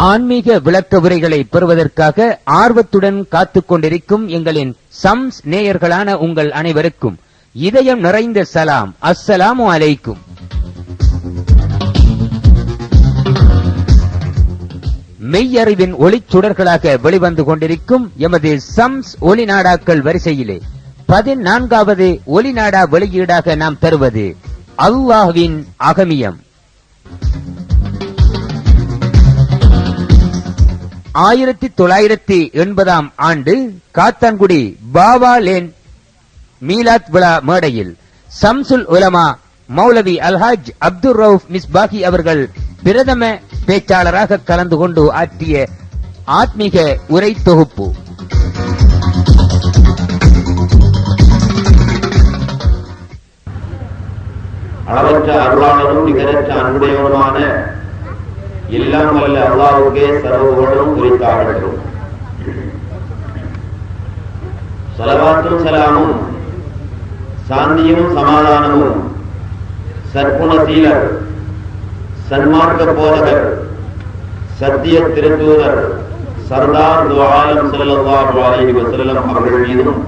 ஆன்மீக விளக்க உரைகளை பெறுவதற்காக ஆர்வத்துடன் காத்துக் கொண்டிருக்கும் எங்களின் சம்ஸ் நேயர்களான உங்கள் அனைவருக்கும் இதயம் நிறைந்த சலாம். அஸ்ஸலாமு அலைக்கும். மெய்யறிவின் ஒளிச்சுடர்களாக வெளிவந்து கொண்டிருக்கும் எமது சம்ஸ் ஒளிநாடாக்கள் வரிசையிலே 14வது ஒளிநாடா வெளியீடாக நாம் தருவது அல்லாஹ்வின் அகமியம். 1980 ஆண்டு காத்தான்குடி பாபா லேன் மீலாத் விழா மேடையில் சம்சுல் உலமா மௌலவி அல்ஹாஜ் அப்துல் ரவுப் மிஸ்பாகி அவர்கள் பிரதம பேச்சாளராக கலந்து கொண்டு ஆற்றிய ஆத்மீக உரை தொகுப்பு. அளவற்ற அருளாளரும் நிகரற்ற அன்புடையவருமான எல்லாம் வல்ல அல்லாஹ்வுக்கே சர்வபுகழும் உரித்தாகட்டும். ஸலவாத்தும் ஸலாமும் சாந்தியும் சமாதானமும் சற்குணசீலர் சன்மார்க்க போதகர் சத்திய திருத்தூதர் சர்தார் து ஆலம் ஸல்லல்லாஹு அலைஹி வஸல்லம் அவர்கள் மீதும்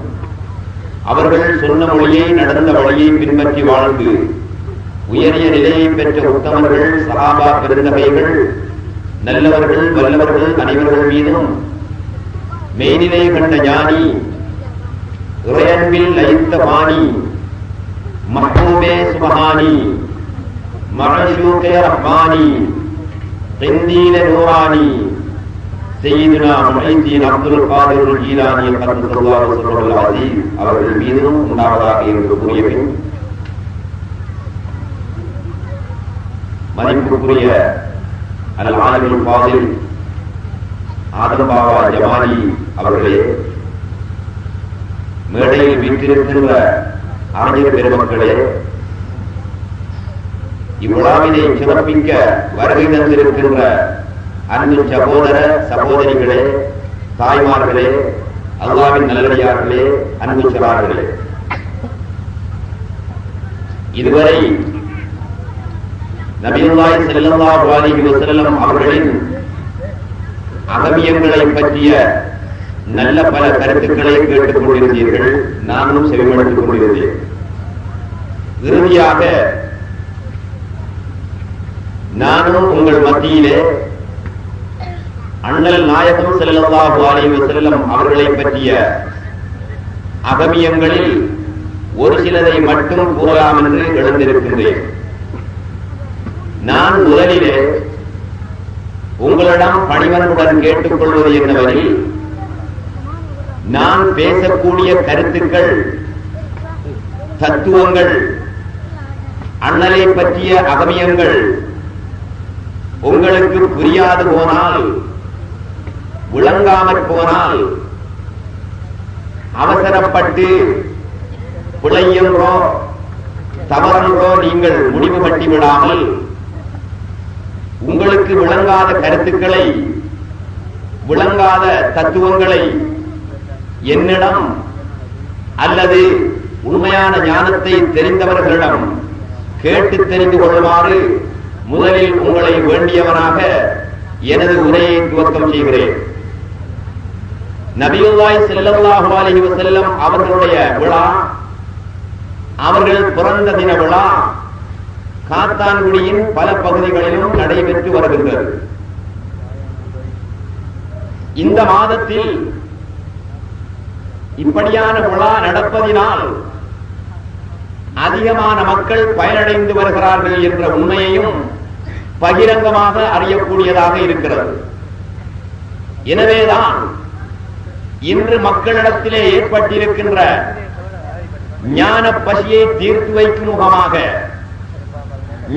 அவர்கள் சொன்ன மொழியை நடந்த வழியை பின்பற்றி வாழ்ந்து உயரிய நிலையை பெற்ற உத்தமர்கள் சஹாபா பெருந்தகைகள் நல்லவர்கள் வல்லவர்கள் அனைவர்கள் மீதும் மெய்நிலை கண்ட ஞானி இறையன்பில் லயித்த பாணி மஹ்மூபே சுபஹானி மஅஷூகே ரஹ்மானி கிந்தீல நூரானி சய்யிதுனா முஹைதீன் அப்துல் காதிர் ஜீலானி கத்தல்லாஹு ஸல்லல்லாஹு அலைஹி அவர்கள் மீதும் உண்டாவதாக என்று கூறியபின் மதிப்புக்குரிய அல் ஆலிமுல் ஃபாதில் ஆதம் பாபா ஜமாலி அவர்களே, மேடையில் வீற்றிருக்கின்ற அறிஞர் பெருமக்களே, இவ்விழாவினை சிறப்பிக்க வருகை தந்திருக்கின்ற அன்பு சகோதர சகோதரிகளே, தாய்மார்களே, அல்லாஹ்வின் நல்லடியார்களே, அன்பு சகார்களே, இதுவரை நபியுல்லாஹி ஸல்லல்லாஹு அலைஹி வஸல்லம் அவர்களின் அகமியங்களை பற்றிய நல்ல பல கருத்துக்களை கேட்டுக் கொண்டிருந்தீர்கள். நானும் செவிமடுத்துக் கொண்டிருந்தேன். இறுதியாக நானும் உங்கள் மத்தியிலே அண்ணல் நாயகம் ஸல்லல்லாஹு அலைஹி வஸல்லம் அவர்களை பற்றிய அகமியங்களில் ஒரு சிலதை மட்டும் கூறலாம் என்று எழுந்திருக்கின்றேன். நான் முதலிலே உங்களிடம் பணிவன்புடன் கேட்டுக் கொள்வது என்னவெனில், நான் பேசக்கூடிய கருத்துக்கள், தத்துவங்கள், அண்ணலை பற்றிய அகமியங்கள் உங்களுக்கு புரியாது போனால், விளங்காமற் போனால், அவசரப்பட்டு பிழையென்றோ தவறென்றோ நீங்கள் முடிவு கட்டி விடாமல், உங்களுக்கு விளங்காத கருத்துக்களை, விளங்காத தத்துவங்களை என்னிடம் அல்லது உண்மையான ஞானத்தை தெரிந்தவர்களிடம் கேட்டு தெரிந்து கொள்ளுமாறு முதலில் உங்களை வேண்டியவனாக எனது உரையை துவக்கம் செய்கிறேன். நபியுல்லாஹி ஸல்லல்லாஹு அலைஹி வஸல்லம் அவர்களுடைய விழா, அவர்கள் பிறந்த தின விழா காத்தான்குடியின் பல பகுதிகளிலும் நடைபெற்று வருகின்றது. இந்த மாதத்தில் இப்படியான விழா நடப்பதினால் அதிகமான மக்கள் பயனடைந்து வருகிறார்கள் என்ற உண்மையையும் பகிரங்கமாக அறியக்கூடியதாக இருக்கிறது. எனவேதான் இன்று மக்களிடத்திலே ஏற்பட்டிருக்கின்ற ஞான பசியை தீர்த்து வைக்கும் முகமாக,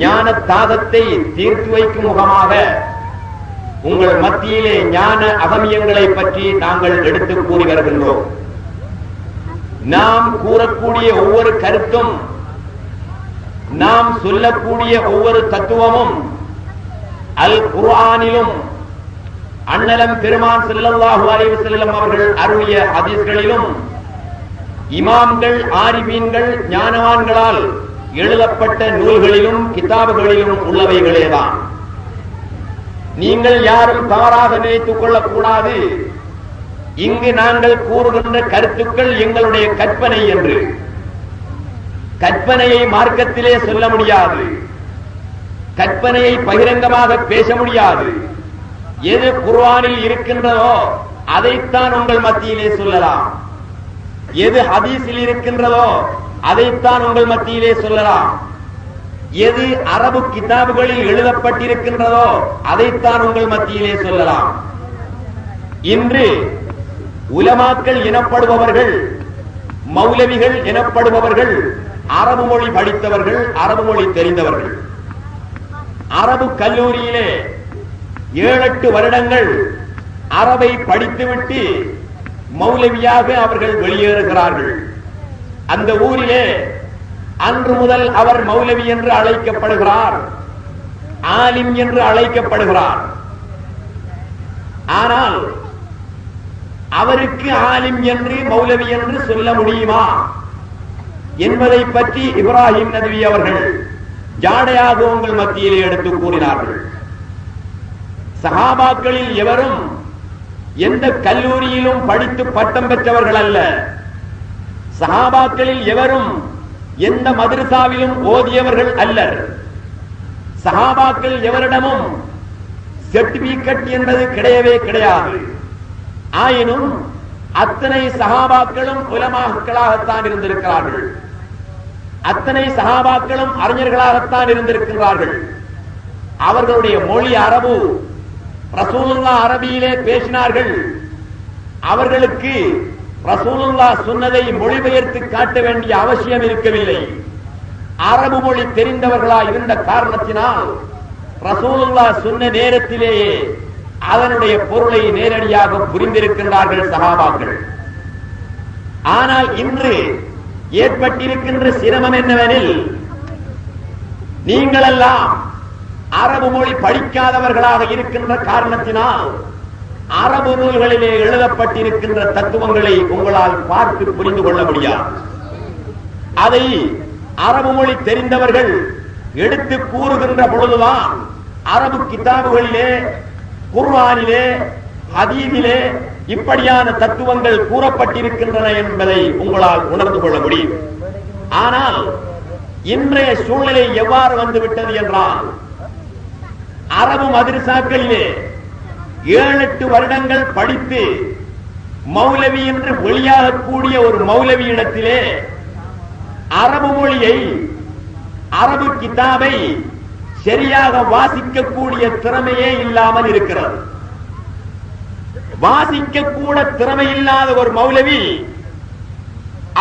ஞான தாகத்தை தீர்த்து வைக்கும் முகமாக உங்கள் மத்தியிலே ஞான அகமியங்களை பற்றி நாங்கள் எடுத்துக் கூறி வருகின்றோம். நாம் கூறக்கூடிய ஒவ்வொரு கருத்தும், நாம் சொல்லக்கூடிய ஒவ்வொரு தத்துவமும் அல் குர்ஆனிலும் அண்ணலம் பெருமான் ஸல்லல்லாஹு அலைஹி வஸல்லம் அவர்கள் அருளிய ஹதீஸ்களிலும் இமாம்கள், ஆரிபீன்கள், ஞானவான்களால் எழுதப்பட்ட நூல்களிலும் கிதாபுகளிலும் உள்ளவைகளேதான். நீங்கள் யாரும் தவறாக நினைத்துக் கொள்ளக்கூடாது. இங்கு நாங்கள் கூறுகின்ற கருத்துக்கள் எங்களுடைய கற்பனை என்று. கற்பனையை மார்க்கத்திலே சொல்ல முடியாது, கற்பனையை பகிரங்கமாக பேச முடியாது. எது குர்ஆனில் இருக்கின்றதோ அதைத்தான் உங்கள் மத்தியிலே சொல்லலாம். எது ஹதீஸில் இருக்கின்றதோ அதைத்தான் உங்கள் மத்தியிலே சொல்லலாம். எது அரபு கிதாபுகளில் எழுதப்பட்டிருக்கின்றதோ அதைத்தான் உங்கள் மத்தியிலே சொல்லலாம். இன்று உலமாக்கள் எனப்படுபவர்கள், மௌலவிகள் எனப்படுபவர்கள் அரபு மொழி படித்தவர்கள், அரபு மொழி தெரிந்தவர்கள். அரபு கல்லூரியிலே 7-8 வருடங்கள் அரபை படித்துவிட்டு மௌலவியாக அவர்கள் வெளியேறுகிறார்கள். அந்த ஊரிலே அன்று முதல் அவர் மௌலவி என்று அழைக்கப்படுகிறார், ஆலிம் என்று அழைக்கப்படுகிறார். ஆனால் அவருக்கு ஆலிம் என்று மௌலவி என்று சொல்ல முடியுமா என்பதை பற்றி இப்ராஹிம் நதவி அவர்கள் ஜாடையாக உங்கள் மத்தியிலே எடுத்து கூறினார்கள். சஹாபாக்களில் எவரும் எந்த கல்லூரியிலும் படித்து பட்டம் பெற்றவர்கள் அல்ல. சஹாபாக்களில் எவரும் எந்த மதரசாவிலும் ஓதியவர்கள் அல்லர். சஹாபாக்கள் எவரிடமும் சர்டிபிகேட் என்பது கிடையவே கிடையாது. ஆயினும் அத்தனை சஹாபாக்களும் உலமாக்களாகத்தான் இருந்திருக்கிறார்கள். அத்தனை சஹாபாக்களும் அறிஞர்களாகத்தான் இருந்திருக்கிறார்கள். அவர்களுடைய மொழி அரபு. ரசூலுல்லாஹ் அரபியிலே பேசினார்கள். அவர்களுக்கு ரசூலுல்லாஹ் சொன்னதை மொழிபெயர்த்து காட்ட வேண்டிய அவசியம் இருக்கவில்லை. அரபு மொழி தெரிந்தவர்களாய் இருந்த காரணத்தினால் ரசூலுல்லாஹ் சொன்ன நேரத்திலேயே அதனுடைய பொருளை நேரடியாக புரிந்திருக்கின்றார்கள் சஹாபாக்கள். ஆனால் இன்று ஏற்பட்டிருக்கின்ற சிரமம் என்னவெனில், நீங்களெல்லாம் அரபு மொழி படிக்காதவர்களாக இருக்கின்ற காரணத்தினால் அரபு நூல்களிலே எழுதப்பட்டிருக்கின்ற தத்துவங்களை உங்களால் பார்த்து புரிந்து கொள்ள முடியாது. அதை அரபு மொழி தெரிந்தவர்கள் எடுத்து கூறுகின்ற பொழுதுதான் அரபு கிதாபுகளிலே, குர்ஆனிலே, ஹதீஸிலே இப்படியான தத்துவங்கள் கூறப்பட்டிருக்கின்றன என்பதை உங்களால் உணர்ந்து கொள்ள முடியும். ஆனால் இன்றைய சூழ்நிலை எவ்வாறு வந்துவிட்டது என்றால், அரபு மதரசாக்களிலே 7-8 வருடங்கள் படித்து மௌலவி என்று வெளியாகக்கூடிய ஒரு மௌலவி இடத்திலே அரபு மொழியை, அரபு கிதாபை சரியாக வாசிக்கக்கூடிய திறமையே இல்லாமல் இருக்கிறது. வாசிக்கக்கூட திறமை இல்லாத ஒரு மௌலவி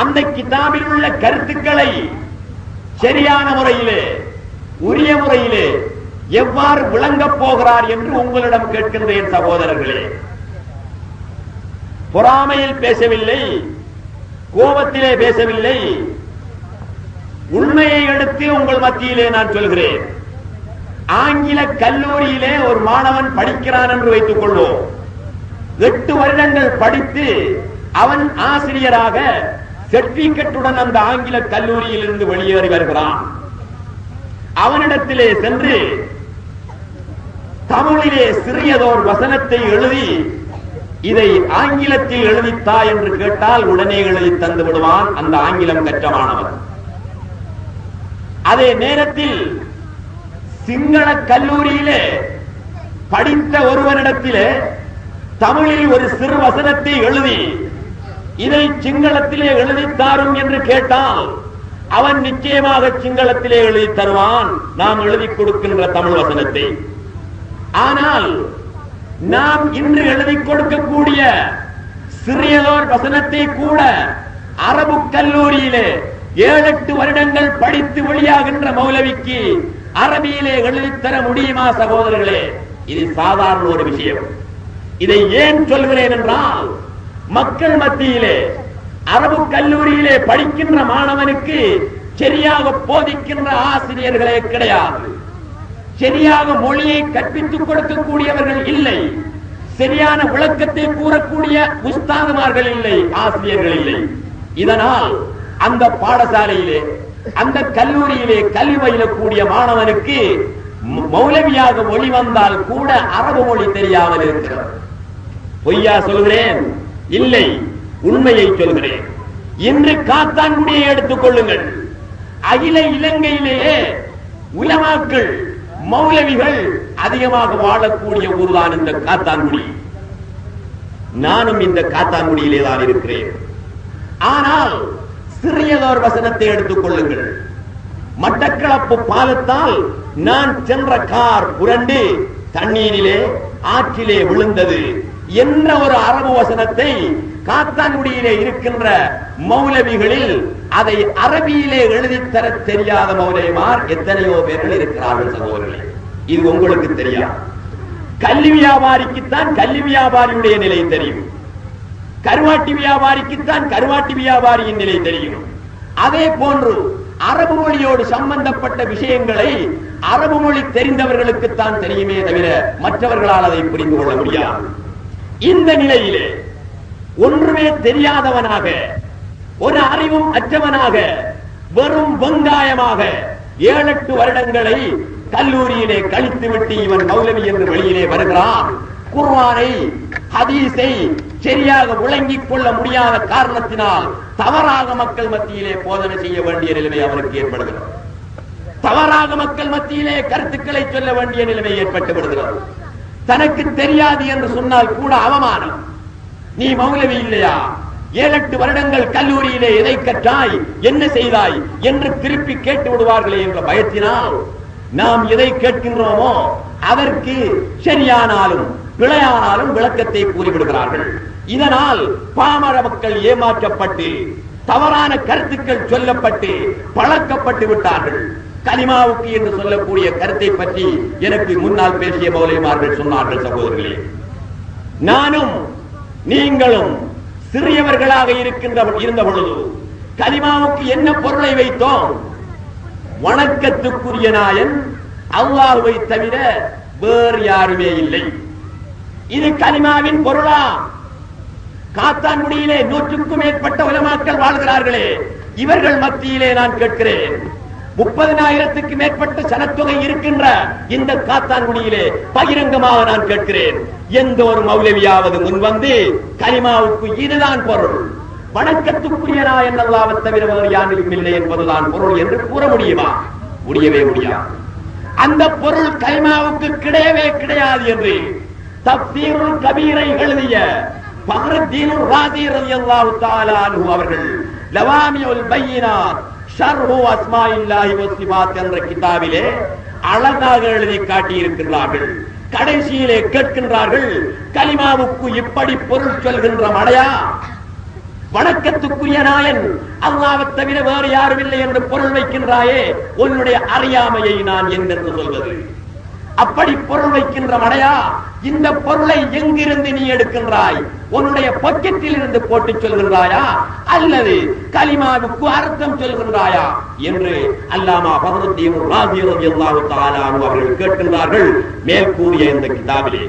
அந்த கிதாபில் உள்ள கருத்துக்களை சரியான முறையிலே, உரிய முறையிலே எவ்வாறு விளங்கப் போகிறார் என்று உங்களிடம் கேட்கின்றேன் சகோதரர்களே. பொறாமையில் பேசவில்லை, கோபத்திலே பேசவில்லை, உண்மையை எடுத்து உங்கள் மத்தியிலே நான் சொல்கிறேன். ஆங்கில கல்லூரியிலே ஒரு மாணவன் படிக்கிறான் என்று வைத்துக் கொள்வோம். 8 வருடங்கள் படித்து அவன் ஆசிரியராக சர்டிபிகேட்டுடன் அந்த ஆங்கில கல்லூரியில் இருந்து வெளியேறி வருகிறான். அவனிடத்திலே சென்று தமிழிலே சிறியதோர் வசனத்தை எழுதி இதை ஆங்கிலத்தில் எழுதித்தா என்று கேட்டால் உடனே எழுதி தந்து விடுவான் அந்த ஆங்கிலம் கற்ற மாணவன். அதே நேரத்தில் சிங்கள கல்லூரியிலே படித்த ஒருவனிடத்திலே தமிழில் ஒரு சிறு வசனத்தை எழுதி இதை சிங்களத்திலே எழுதித்தாரும் என்று கேட்டால் அவன் நிச்சயமாக சிங்களத்திலே எழுதி தருவான், நாம் எழுதி கொடுக்கின்ற தமிழ் வசனத்தை. ஆனால் நாம் இன்று எழுதி கொடுக்கக்கூடிய சிறியதோர் வசனத்தை கூட அரபு கல்லூரியிலே 7-8 வருடங்கள் படித்து வெளியாகின்ற மௌலவிக்கு அரபியிலே எழுதித்தர முடியுமா சகோதரர்களே? இது சாதாரண ஒரு விஷயம். இதை ஏன் சொல்கிறேன் என்றால், மக்கள் மத்தியிலே அரபு கல்லூரியிலே படிக்கின்ற மாணவனுக்கு சரியாக போதிக்கின்ற ஆசிரியர்களே கிடையாது. சரியாக மொழியை கற்பித்துக் கொடுக்கக்கூடியவர்கள் இல்லை. சரியான விளக்கத்தை கூறக்கூடிய உஸ்தாதுமார்கள் இல்லை, ஆசிரியர்கள் இல்லை. இதனால் அந்த பாடசாலையிலே, அந்த கல்லூரியிலே கல்வி பயிலக்கூடிய மாணவனுக்கு மௌலவியாக மொழி வந்தால் கூட அரபு மொழி தெரியாமல் இருக்கிறார். பொய்யா சொல்கிறேன்? இல்லை, உண்மையை சொல்கிறேன். இன்று காத்தான்குடியை எடுத்துக் கொள்ளுங்கள். அகில இலங்கையிலேயே உலமாக்கள் மௌலவிகள் அதிகமாக வாழக்கூடிய ஊர்தான் இந்த காத்தான்குடி. நானும் இந்த காத்தான்குடியிலே தான் இருக்கிறேன். ஆனால் சிறியதோர் வசனத்தை எடுத்துக் கொள்ளுங்கள். மட்டக்களப்பு பாலத்தால் நான் சென்ற கார் புரண்டு தண்ணீரிலே ஆற்றிலே விழுந்தது என்ற ஒரு அரபு வசனத்தை காத்தான்குடியிலே இருக்கின்ற மௌலவிகளில் அதை அரபியிலே எழுதித்தர தெரியாத மௌலவிமார் எத்தனையோ பேர்கள் இருக்கிறார்கள் சகோதரர்களே. இது உங்களுக்கு தெரியாது. கல்வி வியாபாரிக்குத்தான் கல்வி வியாபாரியுடைய நிலை தெரியும். கருவாட்டி வியாபாரிக்குத்தான் கருவாட்டி வியாபாரியின் நிலை தெரியும். அதே போன்று அரபு மொழியோடு சம்பந்தப்பட்ட விஷயங்களை அரபு மொழி தெரிந்தவர்களுக்குத்தான் தெரியுமே தவிர மற்றவர்களால் அதை புரிந்து கொள்ள முடியாது. இந்த நிலையிலே ஒன்றுமே தெரியாதவனாக, ஒரு அறிவும் அற்றவனாக, வெறும் வெங்காயமாக 7-8 வருடங்களை கல்லூரியிலே கழித்துவிட்டு இவன் மௌலவி என்று வெளியிலே வருகிறான். குர்ஆனை ஹதீஸை சரியாக விளங்கிக் கொள்ள முடியாத காரணத்தினால் தவறாக மக்கள் மத்தியிலே போதனை செய்ய வேண்டிய நிலைமை அவனுக்கு ஏற்படுகிறது. தவறாக மக்கள் மத்தியிலே கருத்துக்களை சொல்ல வேண்டிய நிலைமை ஏற்பட்டு விடுகிறது. தனக்கு தெரியாது என்று சொன்னால் கூட அவமானம். நீ மௌலவி இல்லையா? 7-8 வருடங்கள் கல்லூரியிலே எதை கற்றாய், என்ன செய்தாய் என்று திருப்பி கேட்டு விடுவார்களே என்ற பயத்தினால் நாம் எதை கேட்கின்றோமோ அதற்கு சரியானாலும் பிழையானாலும் விளக்கத்தை கூறிவிடுகிறார்கள். இதனால் பாமர மக்கள் ஏமாற்றப்பட்டு தவறான கருத்துக்கள் சொல்லப்பட்டு பழக்கப்பட்டு விட்டார்கள். கலிமாவுக்கு என்று சொல்லக்கூடிய கருத்தை பற்றி எனக்கு முன்னால் பேசிய மௌலவிமார்கள் சொன்னார்கள். சகோதரர்களே, நானும் நீங்களும் சிறியவர்களாக இருந்த பொழுது கலிமாவுக்கு என்ன பொருளை வைத்தோம்? வணக்கத்துக்குரிய நாயன் அல்லாஹ்வை தவிர வேறு யாருமே இல்லை. இது கலிமாவின் பொருளா? காத்தான்குடியிலே 100க்கும் மேற்பட்ட உலமாக்கள் வாழ்கிறார்களே, இவர்கள் மத்தியிலே நான் கேட்கிறேன், 30,000க்கு மேற்பட்ட சனத்தொகை இருக்கின்ற இந்த காத்தான்குடியிலே பகிரங்கமாக நான் கேட்கிறேன், எந்த ஒரு மௌலவியாவது முன்வந்து கலிமாவுக்கு இதுதான் பொருள், வணக்கத்துக்குரிய நாயன் அல்லாஹ்வை தவிர வேறு யாரும் இல்லை என்பதுதான் பொருள் என்று கூற முடியுமா? முடியவே முடியாது. அந்த பொருள் கலிமாவுக்கு கிடையவே கிடையாது என்று தப்சீருல் கபீரை எழுதிய ஃபக்ருத்தீன் ராஸி ரலியல்லாஹு தஆலா அன்ஹு அவர்கள் லவாமியுல் பையினாத் ஷர்ஹு அஸ்மாஇல்லாஹி வ ஸிஃபாத் என்ற கிதாபிலே அழகாக எழுதி காட்டி இருக்கிறார்கள். கடைசியிலே கேட்கின்றார்கள், கலிமாவுக்கு இப்படி பொருள் சொல்கின்ற மடையா? வணக்கத்துக்குரிய நாயன் அல்லாஹ்வை தவிர வேறு யாரும் இல்லை என்று பொருள் வைக்கின்றாயே, உன்னுடைய அறியாமையை நான் என்னென்று சொல்வது? அப்படி பொருள் வைக்கின்ற மடையா? இந்த பொருளை எங்கிருந்து நீ எடுக்கின்றாய்? உன்னுடைய பாக்கெட்டில் இருந்து போட்டு சொல்கின்றாயா அல்லது கலிமாவுக்கு அர்த்தம் சொல்கின்றாயா என்று அல்லாமா ஃபக்ருத்தீன் ராஸி ரலியல்லாஹு தஆலா அன்ஹு அவர்கள் கேட்கின்றார்கள். மேற்கூறிய இந்த கிதாபிலே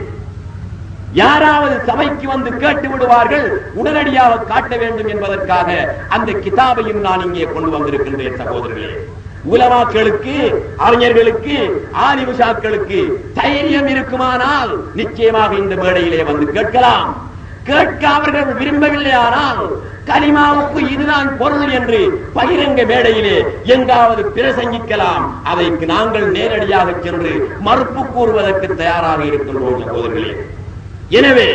யாராவது சபைக்கு வந்து கேட்டு விடுவார்கள், உடனடியாக காட்ட வேண்டும் என்பதற்காக அந்த கிதாபையும் நான் இங்கே கொண்டு வந்திருக்கின்றேன். சகோதரர்களே, உலமாக்களுக்கு, அறிஞர்களுக்கு, ஆலிமுஷாக்களுக்கு தைரியம் இருக்குமானால் நிச்சயமாக இந்த மேடையிலே வந்து கேட்கலாம். கேட்க அவர்கள் விரும்பவில்லையானால் கலிமாவுக்கு இதுதான் பொருள் என்று பகிரங்க மேடையிலே எங்காவது பிரசங்கிக்கலாம். அதற்கு நாங்கள் நேரடியாக சென்று மறுப்பு கூறுவதற்கு தயாராக இருக்கின்றோம். சகோதரர்களே, எனவே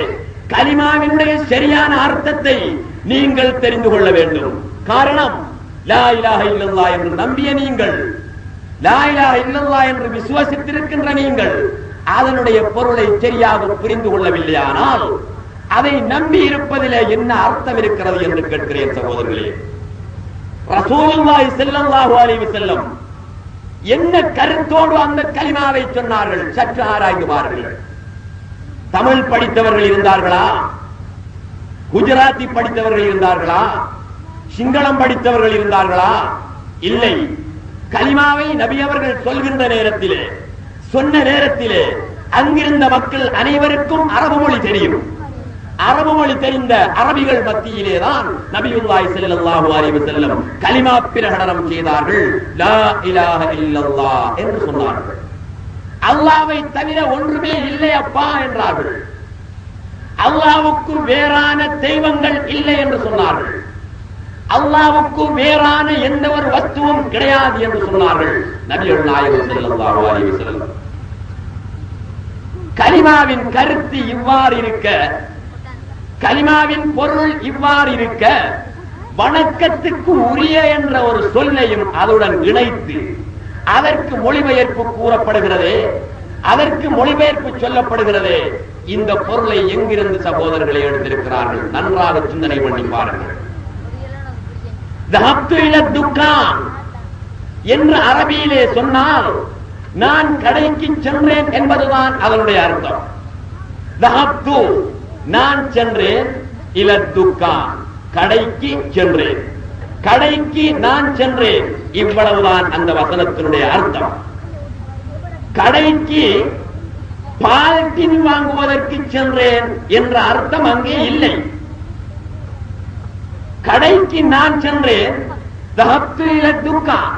கலிமாவினுடைய சரியான அர்த்தத்தை நீங்கள் தெரிந்து கொள்ள வேண்டும். காரணம், லா இலாஹ இல்லல்லாஹ் என்று நம்பிய நீங்கள், லா இலாஹ இல்லல்லாஹ் என்று விசுவாசித்திருக்கின்ற நீங்கள் அதனுடைய பொருளை சரியாக புரிந்து கொள்ளவில்லையானால் அதை நம்பி இருப்பதிலே என்ன அர்த்தம் இருக்கிறது என்று கேட்கிறேன். சகோதரர்களே, ரசூலுல்லாஹி ஸல்லல்லாஹு அலைஹி வஸல்லம் என்ன கருத்தோடு அந்த கலிமாவை சொன்னார்கள்? சற்று ஆராய்ந்து பாருங்கள். தமிழ் படித்தவர்கள் இருந்தார்களா? குஜராத்தி படித்தவர்கள் இருந்தார்களா? சிங்களம் படித்தவர்கள் இருந்தார்களா? இல்லை. கலிமாவை நபி அவர்கள் சொல்கின்ற நேரத்திலே, சொன்ன நேரத்திலே அங்கிருந்த மக்கள் அனைவருக்கும் அரபு மொழி தெரியும். அரபு மொழி தெரிந்த அரபிகள் மத்தியிலேதான் நபியுல்லாஹி ஸல்லல்லாஹு அலைஹி வஸல்லம் கலிமா பிரகடனம் செய்தார்கள். லா இலாஹ இல்லல்லாஹ் என்று சொன்னார்கள். அல்லாஹ்வை தவிர ஒன்றுமே இல்லை அப்பா என்றார்கள். அல்லாஹ்வுக்கு வேறான தெய்வங்கள் இல்லை என்று சொன்னார்கள். அல்லாஹ்வுக்கு வேறான எந்த ஒரு வஸ்துவும் கிடையாது என்று சொன்னார்கள் நபிகள் நாயகம் ஸல்லல்லாஹு அலைஹி வஸல்லம். கலிமாவின் கருத்து இவ்வாறு இருக்க, கலிமாவின் பொருள் இவ்வாறு இருக்க, வணக்கத்துக்கு உரிய என்ற ஒரு சொல்லையும் அதனுடன் இணைத்து அதற்கு மொழிபெயர்ப்பு கூறப்படுகிறதே, அதற்கு மொழிபெயர்ப்பு சொல்லப்படுகிறதே, இந்த பொருளை எங்கிருந்து சகோதரர்களை எடுத்திருக்கிறார்கள்? நன்றாக சிந்தனை பண்ணி பாருங்கள். தஹப்து இல துக்கான் என்று அரபியிலே சொன்னால் நான் கடைக்கு சென்றேன் என்பதுதான் அதனுடைய அர்த்தம். தஹப்து நான் சென்றேன், இல துக்கான் கடைக்கு சென்றேன், கடைக்கு நான் சென்றேன், இவ்வளவுதான் அந்த வசனத்தினுடைய அர்த்தம். கடைக்கு பால் டின் வாங்குவதற்கு சென்றேன் என்ற அர்த்தம் அங்கே இல்லை. கடைக்கு நான் சென்றேன், தஹப்து இல துக்கான்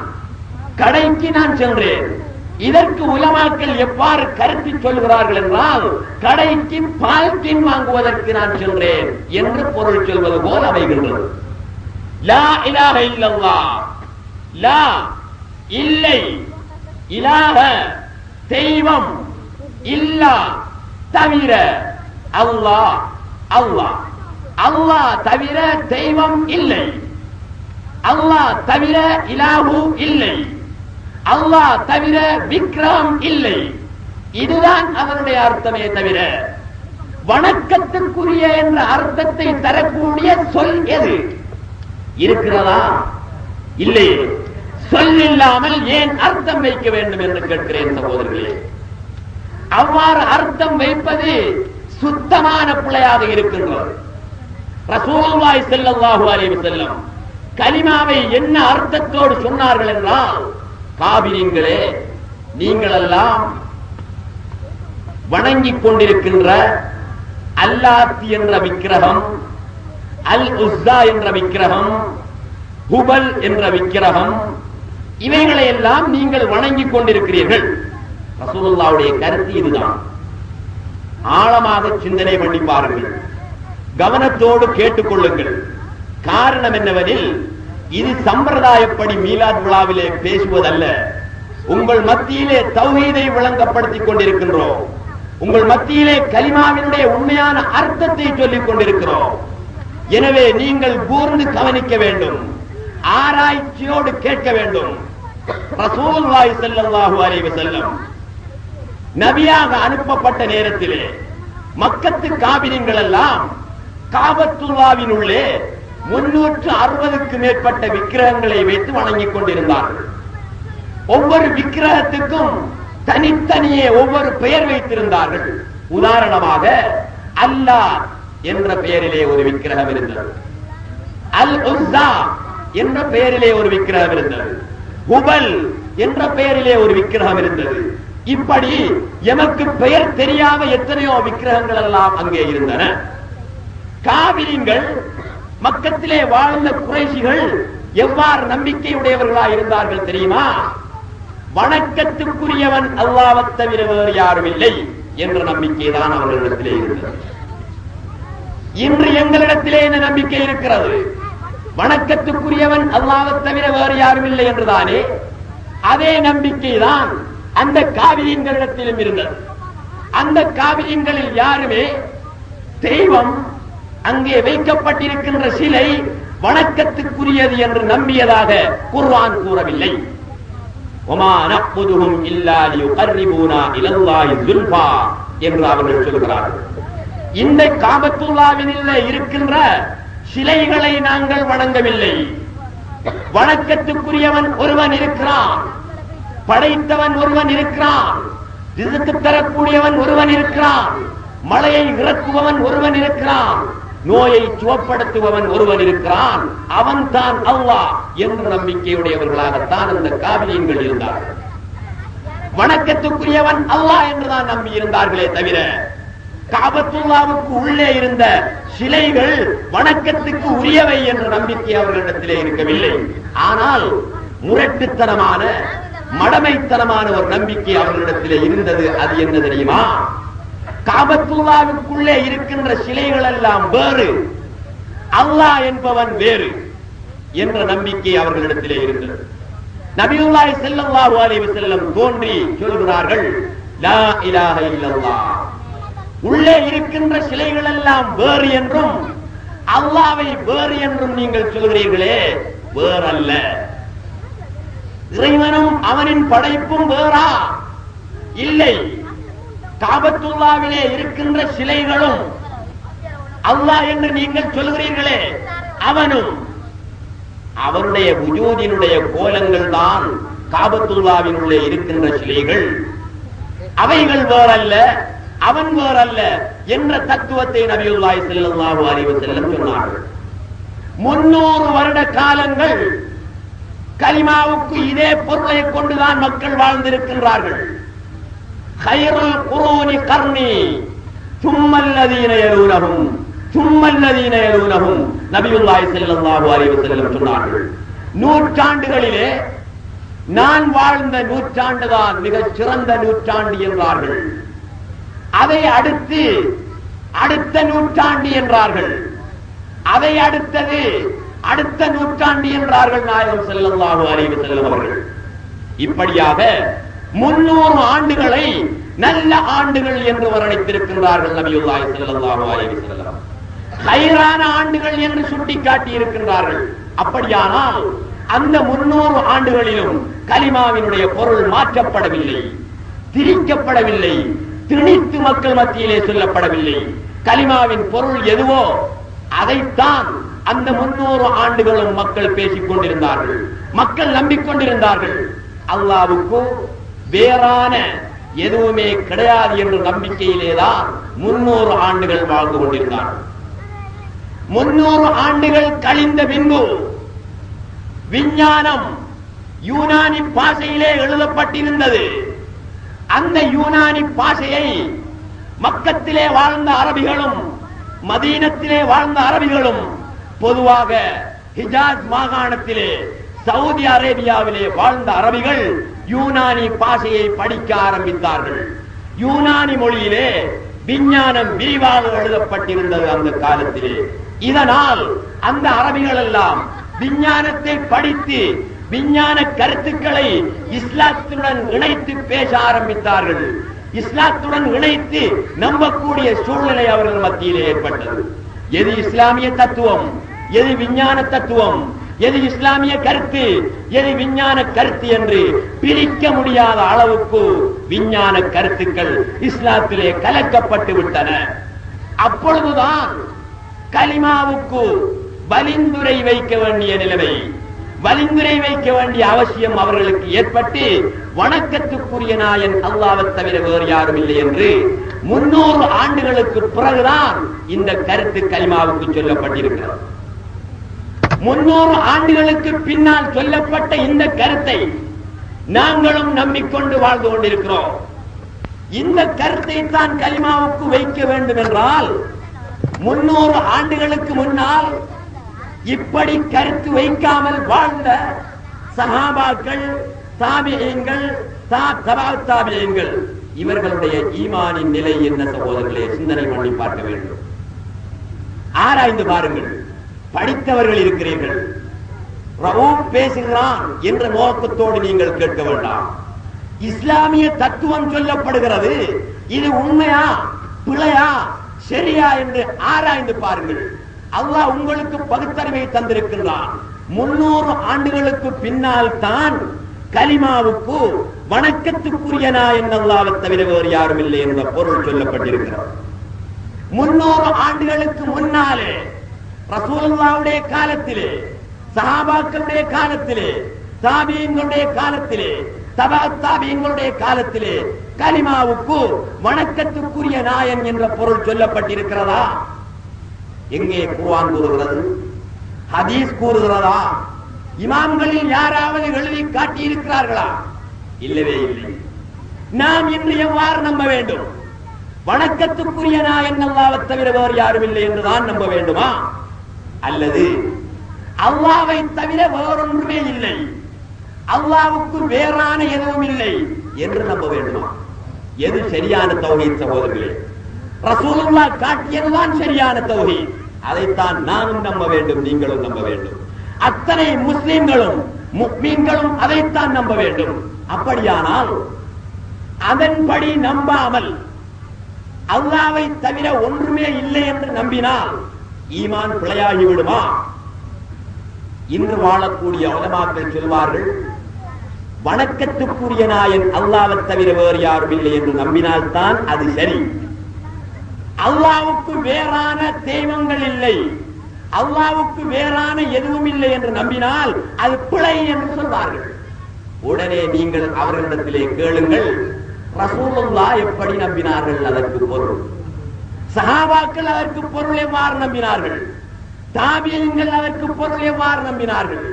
கடைக்கு நான் சென்றேன். இதற்கு உலமாக்கள் எவ்வாறு கருத்து சொல்கிறார்கள் என்றால், கடைக்கு பால் டின் வாங்குவதற்கு நான் சென்றேன் என்று பொருள் சொல்வது போல் அமைகின்றது. லா இலாஹ இல்லல்லாஹ், லா இல்லை, இலாஹ தெய்வம், இல்லா தவிர, அல்லாஹ் அல்லாஹ், அல்லாஹ் தவிர தெய்வம் இல்லை, அல்லாஹ் தவிர இலாஹு இல்லை, அல்லாஹ் தவிர விக்ரம் இல்லை. இதுதான் அவருடைய அர்த்தமே தவிர வணக்கத்திற்குரிய என்ற அர்த்தத்தை தரக்கூடிய சொல் எது இருக்கிறதா? இல்லை. சொல் இல்லாமல் ஏன் அர்த்தம் வைக்க வேண்டும் என்று கேட்கிறேன் சகோதரர்களே. அவ்வாறு அர்த்தம் வைப்பது சுத்தமான பிழையாக இருக்கின்றது. ரசூலுல்லாஹி ஸல்லல்லாஹு அலைஹி வஸல்லம் கலிமாவை என்ன அர்த்தத்தோடு சொன்னார்கள் என்றால், காபிரீங்களே, நீங்கள் எல்லாம் வணங்கிக் கொண்டிருக்கின்ற அல்லாத் என்ற விக்கிரகம், அல் உஸ்ஸா என்ற விக்கிரகம், ஹுபல் என்ற விக்கிரகம், இவைகளை எல்லாம் நீங்கள் வணங்கிக் கொண்டிருக்கிறீர்கள். ரசூலுல்லாஹ்வுடைய கருத்து இதுதான். ஆழமாக சிந்தனை பண்ணி பாருங்கள், கவனத்தோடு கேட்டுக்கொள்ளுங்கள். காரணம் என்னவெனில், இது சம்பிரதாயப்படி மீலாத் விழாவிலே பேசுவதல்ல. உங்கள் மத்தியிலே தௌஹீதை விளங்கப்படுத்திக் கொண்டிருக்கின்றோம். உங்கள் மத்தியிலே கலிமாவினுடைய உண்மையான அர்த்தத்தை சொல்லிக் கொண்டிருக்கிறோம். எனவே நீங்கள் கூர்ந்து கவனிக்க வேண்டும், ஆராய்ச்சியோடு கேட்க வேண்டும். ரசூலுல்லாஹி ஸல்லல்லாஹு அலைஹி வஸல்லம் நபியாக அனுப்பப்பட்ட நேரத்திலே மக்கத்து காபிரீன்கள் எல்லாம் காபத்துல்லாவின் உள்ளே 360க்கு மேற்பட்ட விக்கிரகங்களை வைத்து வணங்கிக் கொண்டிருந்தார்கள். ஒவ்வொரு விக்கிரகத்துக்கும் தனித்தனியே ஒவ்வொரு பெயர் வைத்திருந்தார்கள். உதாரணமாக அல்லாஹ் என்ற பெயரிலே ஒரு விக்கிரகம் இருந்தது, அல் உஸ்ஸா என்ற பெயரிலே ஒரு விக்கிரகம் இருந்தது, ஹுபல் என்ற பெயரிலே ஒரு விக்கிரகம் இருந்தது. இப்படி எமக்கு பெயர் தெரியாத எத்தனையோ விக்கிரகங்கள் எல்லாம் அங்கே இருந்தன. காபிரீன்கள், மக்கத்திலே வாழ்ந்த குறைஷிகள் எவ்வாறு நம்பிக்கையுடையவர்களாக இருந்தார்கள் தெரியுமா? வணக்கத்துக்குரியவன் அல்லாஹ்வை தவிர வேறு யாரும் இல்லை என்ற நம்பிக்கை தான் அவர்களிடத்திலே இருந்தது. இன்று எங்களிடத்திலே என்ன நம்பிக்கை இருக்கிறது? வணக்கத்துக்குரியவன் அல்லாஹ்வை தவிர வேறு யாரும் இல்லை என்றுதானே. அதே நம்பிக்கை தான் அந்த காபிரீன்களிடத்திலும் இருந்தது. அந்த காபிரீன்களில் யாருமே தெய்வம், அங்கே வைக்கப்பட்டிருக்கின்ற சிலை வணக்கத்துக்குரியது என்று நம்பியதாக குர்ஆன் கூறவில்லை. வமா நஅ்புதுஹும் இல்லா லியுகர்ரிபூனா இலல்லாஹி ஸுல்ஃபா என்று அவர்கள் சொல்கிறார்கள். இந்த காபத்துல்லாவினில் இருக்கின்ற சிலைகளை நாங்கள் வணங்கவில்லை. வணக்கத்துக்குரியவன் ஒருவன் இருக்கிறான், படைத்தவன் ஒருவன் இருக்கிறான், ரிஸ்க் தரக்கூடியவன் ஒருவன் இருக்கிறான், மழையை இறக்குபவன் ஒருவன் இருக்கிறான், நோயை சுவப்படுத்துபவன் ஒருவன் இருக்கிறான், அவன் தான் அல்லாஹ் என்ற நம்பிக்கையுடையவர்களாகத்தான் அந்த காபிரீன்கள் இருந்தார்கள். வணக்கத்துக்குரியவன் அல்லாஹ் என்றுதான் நம்பி இருந்தார்களே தவிர காபத்துல்லாவுக்கு உள்ளே இருந்த சிலைகள் வணக்கத்துக்கு உரியவை என்ற நம்பிக்கை அவர்களிடத்திலே இருக்கவில்லை. ஆனால் முரட்டுத்தனமான மடமைத்தனமான ஒரு நம்பிக்கை அவர்களிடத்திலே இருந்தது. அது என்ன தெரியுமா? காபத்துல்லாவுக்குள்ளே இருக்கின்ற சிலைகள் எல்லாம் வேறு, அல்லாஹ் என்பவன் வேறு என்ற நம்பிக்கை அவர்களிடத்திலே இருந்தது. நபியுல்லாஹி ஸல்லல்லாஹு அலைஹி வஸல்லம் தோன்றி சொல்கிறார்கள், லா இலாஹ இல்லல்லாஹ். உள்ளே இருக்கின்ற சிலைகள் எல்லாம் வேறு என்றும் அல்லாஹ்வை வேறு என்றும் நீங்கள் சொல்கிறீர்களே, வேறல்ல. இறைவனும் அவனின் படைப்பும் வேறா? இல்லை. காபத்துல்லாவிலே இருக்கின்ற சிலைகளும் அல்லாஹ் என்று நீங்கள் சொல்கிறீர்களே, அவனும் அவனுடைய வஜூதினுடைய கோலங்கள் தான் காபத்துல்லாவினுள்ளே இருக்கின்ற சிலைகள். அவைகள் வேறல்ல, அவன் வேறல்ல என்ற தத்துவத்தை நபியுல்லாஹி ஸல்லல்லாஹு அலைஹி வஸல்லம் சொன்னார்கள். 300 வருட காலங்கள் கலிமாவுக்கு இதே பொருளை கொண்டுதான் மக்கள் வாழ்ந்திருக்கின்றார்கள். கைருல் குரூனி கர்னி சும்மல்லதீன யலூனஹும் சும்மல்லதீன யலூனஹும் நபியுல்லாஹி ஸல்லல்லாஹு அலைஹி வஸல்லம் சொன்னார்கள். நூற்றாண்டுகளிலே நான் வாழ்ந்த நூற்றாண்டுதான் மிகச் சிறந்த நூற்றாண்டு என்றார்கள். அதை அடுத்து அடுத்த நூற்றாண்டு என்றார்கள். அதை அடுத்தது அடுத்த நூற்றாண்டு என்றார்கள் நாயகம் ஸல்லல்லாஹு அலைஹி வஸல்லம் அவர்கள். இப்படியாக 300 ஆண்டுகளை நல்ல ஆண்டுகள் என்று வர்ணித்திருக்கின்றார்கள் நபியுல்லாஹி ஸல்லல்லாஹு அலைஹி வஸல்லம். கைரான ஆண்டுகள் என்று சுட்டிக்காட்டி இருக்கின்றார்கள். அப்படியானால் அந்த 300 ஆண்டுகளிலும் கலிமாவினுடைய பொருள் மாற்றப்படவில்லை, திரிக்கப்படவில்லை, திணித்து மக்கள் மத்தியிலே சொல்லப்படவில்லை. கலிமாவின் பொருள் எதுவோ அதைத்தான் அந்த 300 ஆண்டுகளும் மக்கள் பேசிக் கொண்டிருந்தார்கள், மக்கள் நம்பிக்கொண்டிருந்தார்கள். அல்லாஹ்வுக்கு வேறான எதுவுமே கிடையாது என்ற நம்பிக்கையிலேதான் 300 ஆண்டுகள் வாழ்ந்து கொண்டிருந்தார்கள். 300 ஆண்டுகள் கழிந்த பின்பு விஞ்ஞானம் யூனானி பாஷையிலே எழுதப்பட்டிருந்தது. அந்த யூனானி பாஷையை மக்கத்திலே வாழ்ந்த அரபிகளும் மதீனத்திலே வாழ்ந்த அரபிகளும், பொதுவாக ஹிஜாஸ் மாகாணத்திலே சவுதி அரேபியாவிலே வாழ்ந்த அரபிகள் யூனானி பாஷையை படிக்க ஆரம்பித்தார்கள். யூனானி மொழியிலே விஞ்ஞானம் விரிவாக எழுதப்பட்டிருந்தது அந்த காலத்திலே. இதனால் அந்த அரபிகள் எல்லாம் விஞ்ஞானத்தை படித்து விஞ்ஞான கருத்துக்களை இஸ்லாத்துடன் இணைத்து பேச ஆரம்பித்தார்கள். இஸ்லாத்துடன் இணைத்து நம்பக்கூடிய சூழ்நிலை அவர்கள் மத்தியிலே ஏற்பட்டது. எது இஸ்லாமிய தத்துவம், எது விஞ்ஞான தத்துவம், எது இஸ்லாமிய கருத்து, எது விஞ்ஞான கருத்து என்று பிரிக்க முடியாத அளவுக்கு விஞ்ஞான கருத்துக்கள் இஸ்லாத்திலே கலக்கப்பட்டு விட்டன. அப்பொழுதுதான் கலிமாவுக்கு வலிந்துரை வைக்க வேண்டிய நிலைமை, வலிந்துரை வைக்க வேண்டிய அவசியம் அவர்களுக்கு ஏற்பட்டு, வணக்கத்துக்குரிய நாயன் அல்லாஹ்வை தவிர வேறு யாரும் இல்லை என்று 300 ஆண்டுகளுக்கு பிறகுதான் இந்த கருத்து கலிமாவுக்கு சொல்லப்பட்டிருக்கிறது. 300 ஆண்டுகளுக்கு பின்னால் சொல்லப்பட்ட இந்த கருத்தை நாங்களும் நம்பிக்கொண்டு வாழ்ந்து கொண்டிருக்கிறோம். இந்த கருத்தை தான் கலிமாவுக்கு வைக்க வேண்டும் என்றால் 300 ஆண்டுகளுக்கு முன்னால் இப்படி கருத்து வைக்காமல் வாழ்ந்த சஹாபாக்கள், தாபிஈன்கள், தபஅத் தாபிஈன்கள், இவர்களுடைய ஈமானின் நிலை என்ன சகோதரர்களே? சிந்தனை பண்ணி பார்க்க வேண்டும், ஆராய்ந்து பாருங்கள். படித்தவர்கள் இருக்கிறீர்கள், ரவூப் பேசுகிறான் என்ற நோக்கத்தோடு நீங்கள் கேட்க வேண்டாம். இஸ்லாமிய தத்துவம் சொல்லப்படுகிறது, இது உண்மையா பிழையா சரியா என்று ஆராய்ந்து பாருங்கள். அல்லாஹ் உங்களுக்கு பகுத்தறிவை தந்திருக்கின்றான். 300 ஆண்டுகளுக்கு பின்னால் தான் கலிமாவுக்கு வணக்கத்துக்குரிய நாயன் அல்லாஹ்வை தவிர வேறு யாரும் இல்லை என்ற பொருள் சொல்லப்பட்டிருக்கிறது. 300 ஆண்டுகளுக்கு முன்னாலே ரசூலுல்லாஹ்வுடைய காலத்திலே, சஹாபாக்களுடைய காலத்திலே, தாபிஈன்களுடைய காலத்திலே, தபஅத் தாபிஈன்களுடைய காலத்திலே கலிமாவுக்கு வணக்கத்துக்குரிய நாயன் என்ற பொருள் சொல்லப்பட்டிருக்கிறதா? எங்கே குர்ஆன் கூறுகிறது? ஹதீஸ் கூறுகிறதா? இமாம்களில் யாராவது எழுதி காட்டி இருக்கிறார்களா? இல்லவே இல்லை. நாம் இன்று எவ்வாறு நம்ப வேண்டும்? வணக்கத்துக்குரிய நாயன் அல்லாஹ்வை தவிர வேறு யாரும் இல்லை என்றுதான் நம்ப வேண்டுமா? அல்லது அல்லாஹ்வை தவிர வேறொன்றுமே இல்லை, அல்லாஹ்வுக்கு வேறான எதுவும் இல்லை என்று நம்ப வேண்டுமா? எது சரியான தௌஹீத் சகோதரர்களே? ரசூலுல்லாஹ் காட்டியதுதான் சரியான தௌஹீத். அதைத்தான் நானும் நம்ப வேண்டும், நீங்களும் நம்ப வேண்டும். அத்தனை முஸ்லிம்களும் முஃமின்களும் அதைத்தான் நம்ப வேண்டும். அப்படியானால் அதன்படி நம்பாமல் அல்லாஹ்வை தவிர ஒன்றுமே இல்லை என்று நம்பினால் ஈமான் பிழையாகி விடுமா? இன்று வாழக்கூடிய உலமாக்கள் சொல்வார்கள், வணக்கத்துக்குரிய நாயன் அல்லாஹ்வை தவிர வேறு யாரும் இல்லை என்று நம்பினால்தான் அது சரி. அல்லாஹ்வுக்கு வேறான தெய்வங்கள் இல்லை, அல்லாஹ்வுக்கு வேறான எதுவும் இல்லை என்று நம்பினால் அது பிழை என்று சொல்வார்கள். உடனே நீங்கள் அவர்களிடத்திலே கேளுங்கள், ரசூலுல்லாஹ் எப்படி நம்பினார்கள்? அதற்கு பொருள். சஹாபாக்கள் அதற்கு பொருள் எவ்வாறு நம்பினார்கள்? தாபியீன்கள் அதற்கு பொருள் எவ்வாறு நம்பினார்கள்?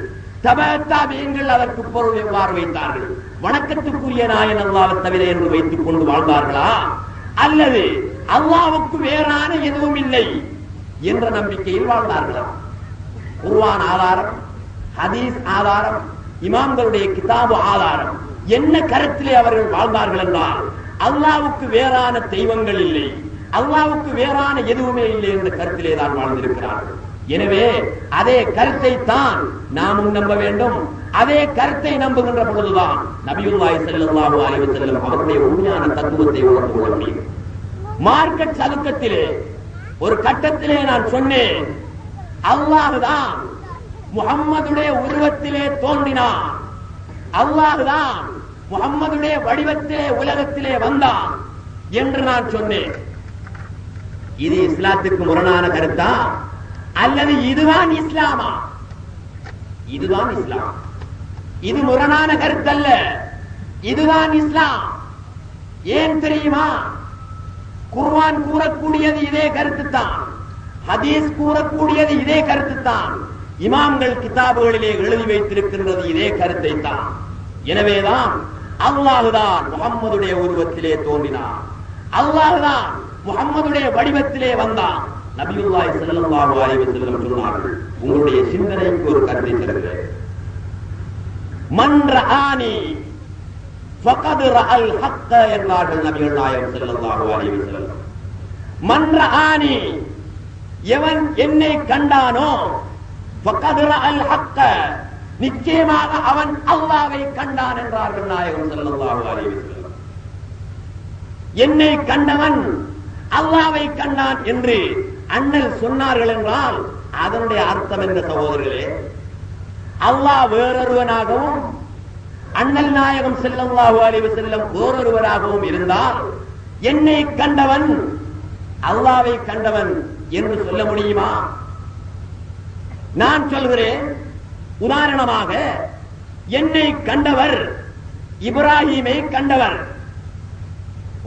தபஅத்தாபியீன்கள் அதற்கு பொருள் எவ்வாறு வைத்தார்கள்? வணக்கத்துக்குரிய நாயன் அல்லாஹ்வை தவிர என்று வைத்துக் கொண்டு வாழ்ந்தார்களா, அல்லது அல்லாஹ்வுக்கு வேறான எதுவும் இல்லை என்ற நம்பிக்கையில் வாழ்ந்தார்களா? குர்ஆன் ஆதாரம், ஹதீஸ் ஆதாரம், இமாம்களுடைய கிதாபு ஆதாரம். என்ன கருத்திலே அவர்கள் வாழ்ந்தார்கள் என்றால், அல்லாஹ்வுக்கு வேறான தெய்வங்கள் இல்லை, அல்லாஹ்வுக்கு வேறான எதுவுமே இல்லை என்ற கருத்திலே தான் வாழ்ந்திருக்கிறார்கள். எனவே அதே கருத்தை தான் நாமும் நம்ப வேண்டும். அதே கருத்தை நம்புகின்ற பொழுதுதான் நபியுல்லாஹி ஸல்லல்லாஹு அலைஹி வஸல்லம் அவருடைய உண்மையான தத்துவத்தை உணர்ந்து கொள்ள முடியும். மார்க்கெட் சதுக்கத்திலே ஒரு கட்டத்திலே நான் சொன்னேன், அல்லாஹ் தான் முஹம்மதுடைய உருவத்திலே தோன்றினான், அல்லாஹ் தான் முஹம்மதுடைய வடிவத்திலே உலகத்திலே வந்தான் என்று நான் சொன்னேன். இது இஸ்லாத்துக்கு முரணான கருத்தா அல்லது இதுதான் இஸ்லாமா? இதுதான் இஸ்லாம். இது முரணான கருத்தல்ல, இதுதான் இஸ்லாம். ஏன் தெரியுமா? குர்ஆன் கூறக்கூடியது இதே கருத்து தான், ஹதீஸ் கூறக்கூடியது இதே கருத்து தான், இமாம்கள் கிதாபுகளிலே எழுதி வைத்திருக்கின்றது இதே கருத்தை தான். எனவேதான் அல்லாஹ் தான் முஹம்மதுடைய உருவத்திலே தோன்றினான், அல்லாஹ் தான் முஹம்மதுடைய வடிவத்திலே வந்தான். நபியுல்லாஹி ஸல்லல்லாஹு அலைஹி வஸல்லம் சொன்னார்கள், உங்களுடைய சிந்தனைக்கு ஒரு கருத்தை தருகிறேன். மன் ரஆனி ஃபகத் ரஅல் ஹக்க என்றார்கள் நபிகள் நாயகம் ஸல்லல்லாஹு அலைஹி வஸல்லம். மன் ரஆனி, எவன் என்னை கண்டானோ, ஃபகத் ரஅல் ஹக்க, நிச்சயமாக அவன் அல்லாஹ்வை கண்டான் என்றார்கள் நாயகம் ஸல்லல்லாஹு அலைஹி வஸல்லம். என்னை கண்டவன் அல்லாஹ்வை கண்டான் என்று அண்ணல் சொன்னார்கள் என்றால் அதனுடைய அர்த்தம் என்ன சகோதரர்களே? அல்லாஹ் வேறொருவனாகவும் அண்ணல் நாயகம் ஸல்லல்லாஹு அலைஹி வஸல்லம் வேறொருவராகவும் இருந்தால் என்னை கண்டவன் அல்லாஹ்வை கண்டவன் என்று சொல்ல முடியுமா? நான் சொல்கிறேன், உதாரணமாக என்னை கண்டவர் இப்ராஹீமை கண்டவர்.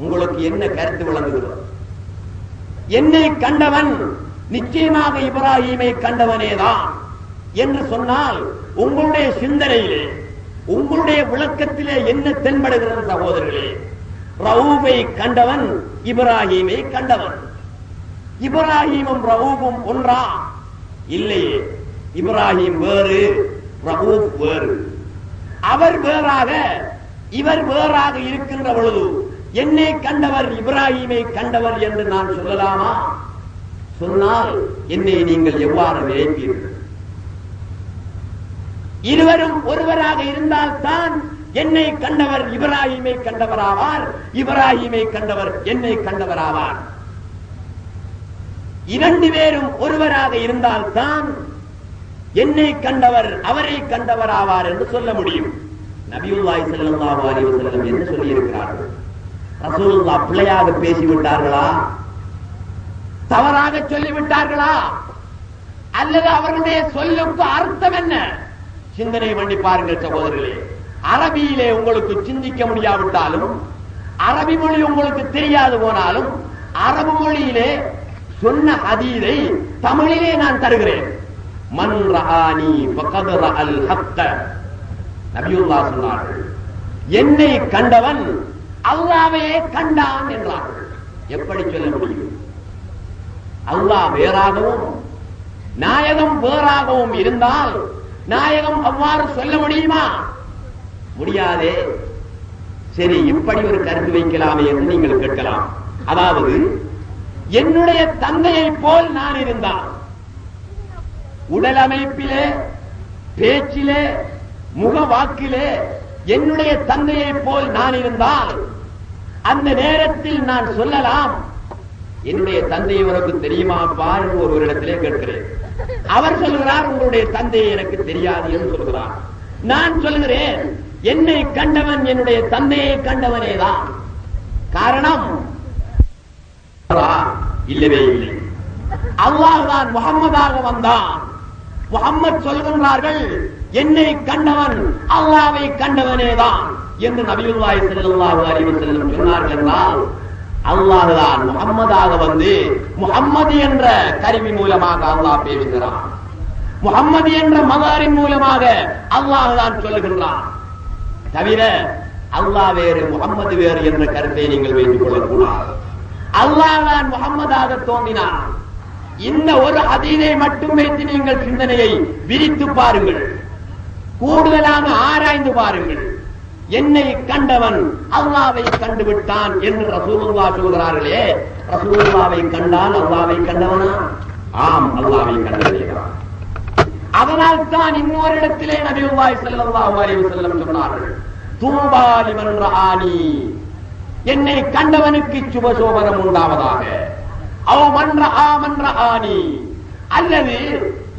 உங்களுக்கு என்ன கருத்து விளங்குகிறது? என்னை கண்டவன் நிச்சயமாக இப்ராஹீமை கண்டவனேதான் என்று சொன்னால் உங்களுடைய சிந்தனையிலே, உங்களுடைய விளக்கத்திலே என்ன தென்படுகிறது சகோதரர்களே? ரவுஃபை கண்டவன் இப்ராஹீமை கண்டவன். இப்ராஹீமும் ரவுஃபும் ஒன்றா? இல்லையே. இப்ராஹீம் வேறு, ரவுஃப் வேறு. அவர் வேறாக இவர் வேறாக இருக்கின்ற பொழுது என்னை கண்டவர் இப்ராஹீமை கண்டவர் என்று நான் சொல்லலாமா? சொன்னால் என்னை நீங்கள் எவ்வாறு நினைப்பீர்கள்? இருவரும் ஒருவராக இருந்தால் தான் என்னை கண்டவர் இப்ராஹீமை கண்டவராவார், இப்ராஹீமை கண்டவர் என்னை கண்டவராவார். இரண்டு பேரும் ஒருவராக இருந்தால் தான் என்னை கண்டவர் அவரை கண்டவராவார் என்று சொல்ல முடியும். நபியுல்லாஹி ஸல்லல்லாஹு அலைஹி வஸல்லம் என்ன சொல்லி இருக்கிறார்கள்? ரசூலுல்லாஹ் பிள்ளையாக பேசிவிட்டார்களா? தவறாக சொல்லிவிட்டார்களா? அல்லது அவர்களுடைய சொல்லுக்கு அர்த்தம் என்ன? சிந்தனை பண்ணி பாருங்கள் சகோதரர்களே. அரபியிலே உங்களுக்கு சிந்திக்க முடியாவிட்டாலும், அரபி மொழி உங்களுக்கு தெரியாது போனாலும், அரபு மொழியிலே சொன்ன ஹதீஸை தமிழிலே நான் தருகிறேன். மன் ரஆனி ஃபகத் ரஅல் ஹக்க. நபியுல்லாஹ் சொன்னார்கள், என்னை கண்டவன் அல்லாஹ்வையே கண்டான் என்றார்கள். எப்படி சொல்ல முடியும்? அல்லாஹ் வேறாகவும் நாயகம் வேறாகவும் இருந்தால் நாயகம் அவ்வாறு சொல்ல முடியுமா? முடியாதே. சரி, இப்படி ஒரு கருத்து வைக்கலாமே என்று நீங்கள் கேட்கலாம். அதாவது என்னுடைய தந்தையை போல் நான் இருந்தால் உடல் அமைப்பிலே, பேச்சிலே, முக வாக்கிலே என்னுடைய தந்தையை போல் நான் இருந்தால் அந்த நேரத்தில் நான் சொல்லலாம், என்னுடைய தந்தையை உனக்கு தெரியுமா பார் என்று ஒருவரிடத்திலே கேட்கிறேன். அவர் சொல்கிறார், உங்களுடைய தந்தையை எனக்கு தெரியாது என்று சொல்கிறார். நான் சொல்கிறேன், என்னை கண்டவன் என்னுடைய தந்தையை கண்டவனேதான். காரணம் இல்லவே இல்லை. அல்லாஹ் தான் முகம்மதாக வந்தான். முகம்மது சொல்கின்றார்கள், என்னை கண்டவன் அல்லாஹ்வை கண்டவனேதான் என்று நபியுல்லாஹி ஸல்லல்லாஹு அலைஹி வஸல்லம் சொன்னார்கள் என்றால், அல்லாஹ் தான் முகம்மதாக வந்து முகம்மது என்ற கருவி மூலமாக அல்லாஹ் பேசுகிறான். முகம்மது என்ற மகாரின் மூலமாக அல்லாஹ் தான் சொல்லுகின்றான். தவிர அல்லாஹ் வேறு முகம்மது வேறு என்ற கருத்தை நீங்கள் வைத்துக் கொள்ளக்கூடாது. அல்லாஹ் தான் முகம்மதாக தோன்றினார். இந்த ஒரு ஹதீஸை மட்டும் வைத்து நீங்கள் சிந்தனையை விரித்து பாருங்கள், கூடுதலாக ஆராய்ந்து பாருங்கள். என்னை கண்டவன் அல்லாஹ்வை கண்டுவிட்டான் என்று ரசூலுல்லாஹ் சொல்கிறார்களே, ரசூலுல்லாஹ்வை கண்டால் அல்லாஹ்வை கண்டவனா? ஆம், அல்லாஹ்வை கண்டவனேதான். அதனால் தான் இன்னொரு இடத்திலே நபியுல்லாஹி ஸல்லல்லாஹு அலைஹி வஸல்லம் சொன்னார்கள், தூபா லிமன் ரஆனி, என்னை கண்டவனுக்கு சுபசோபனம் உண்டாவதாக. அவ மன் ரஆனி, அல்லது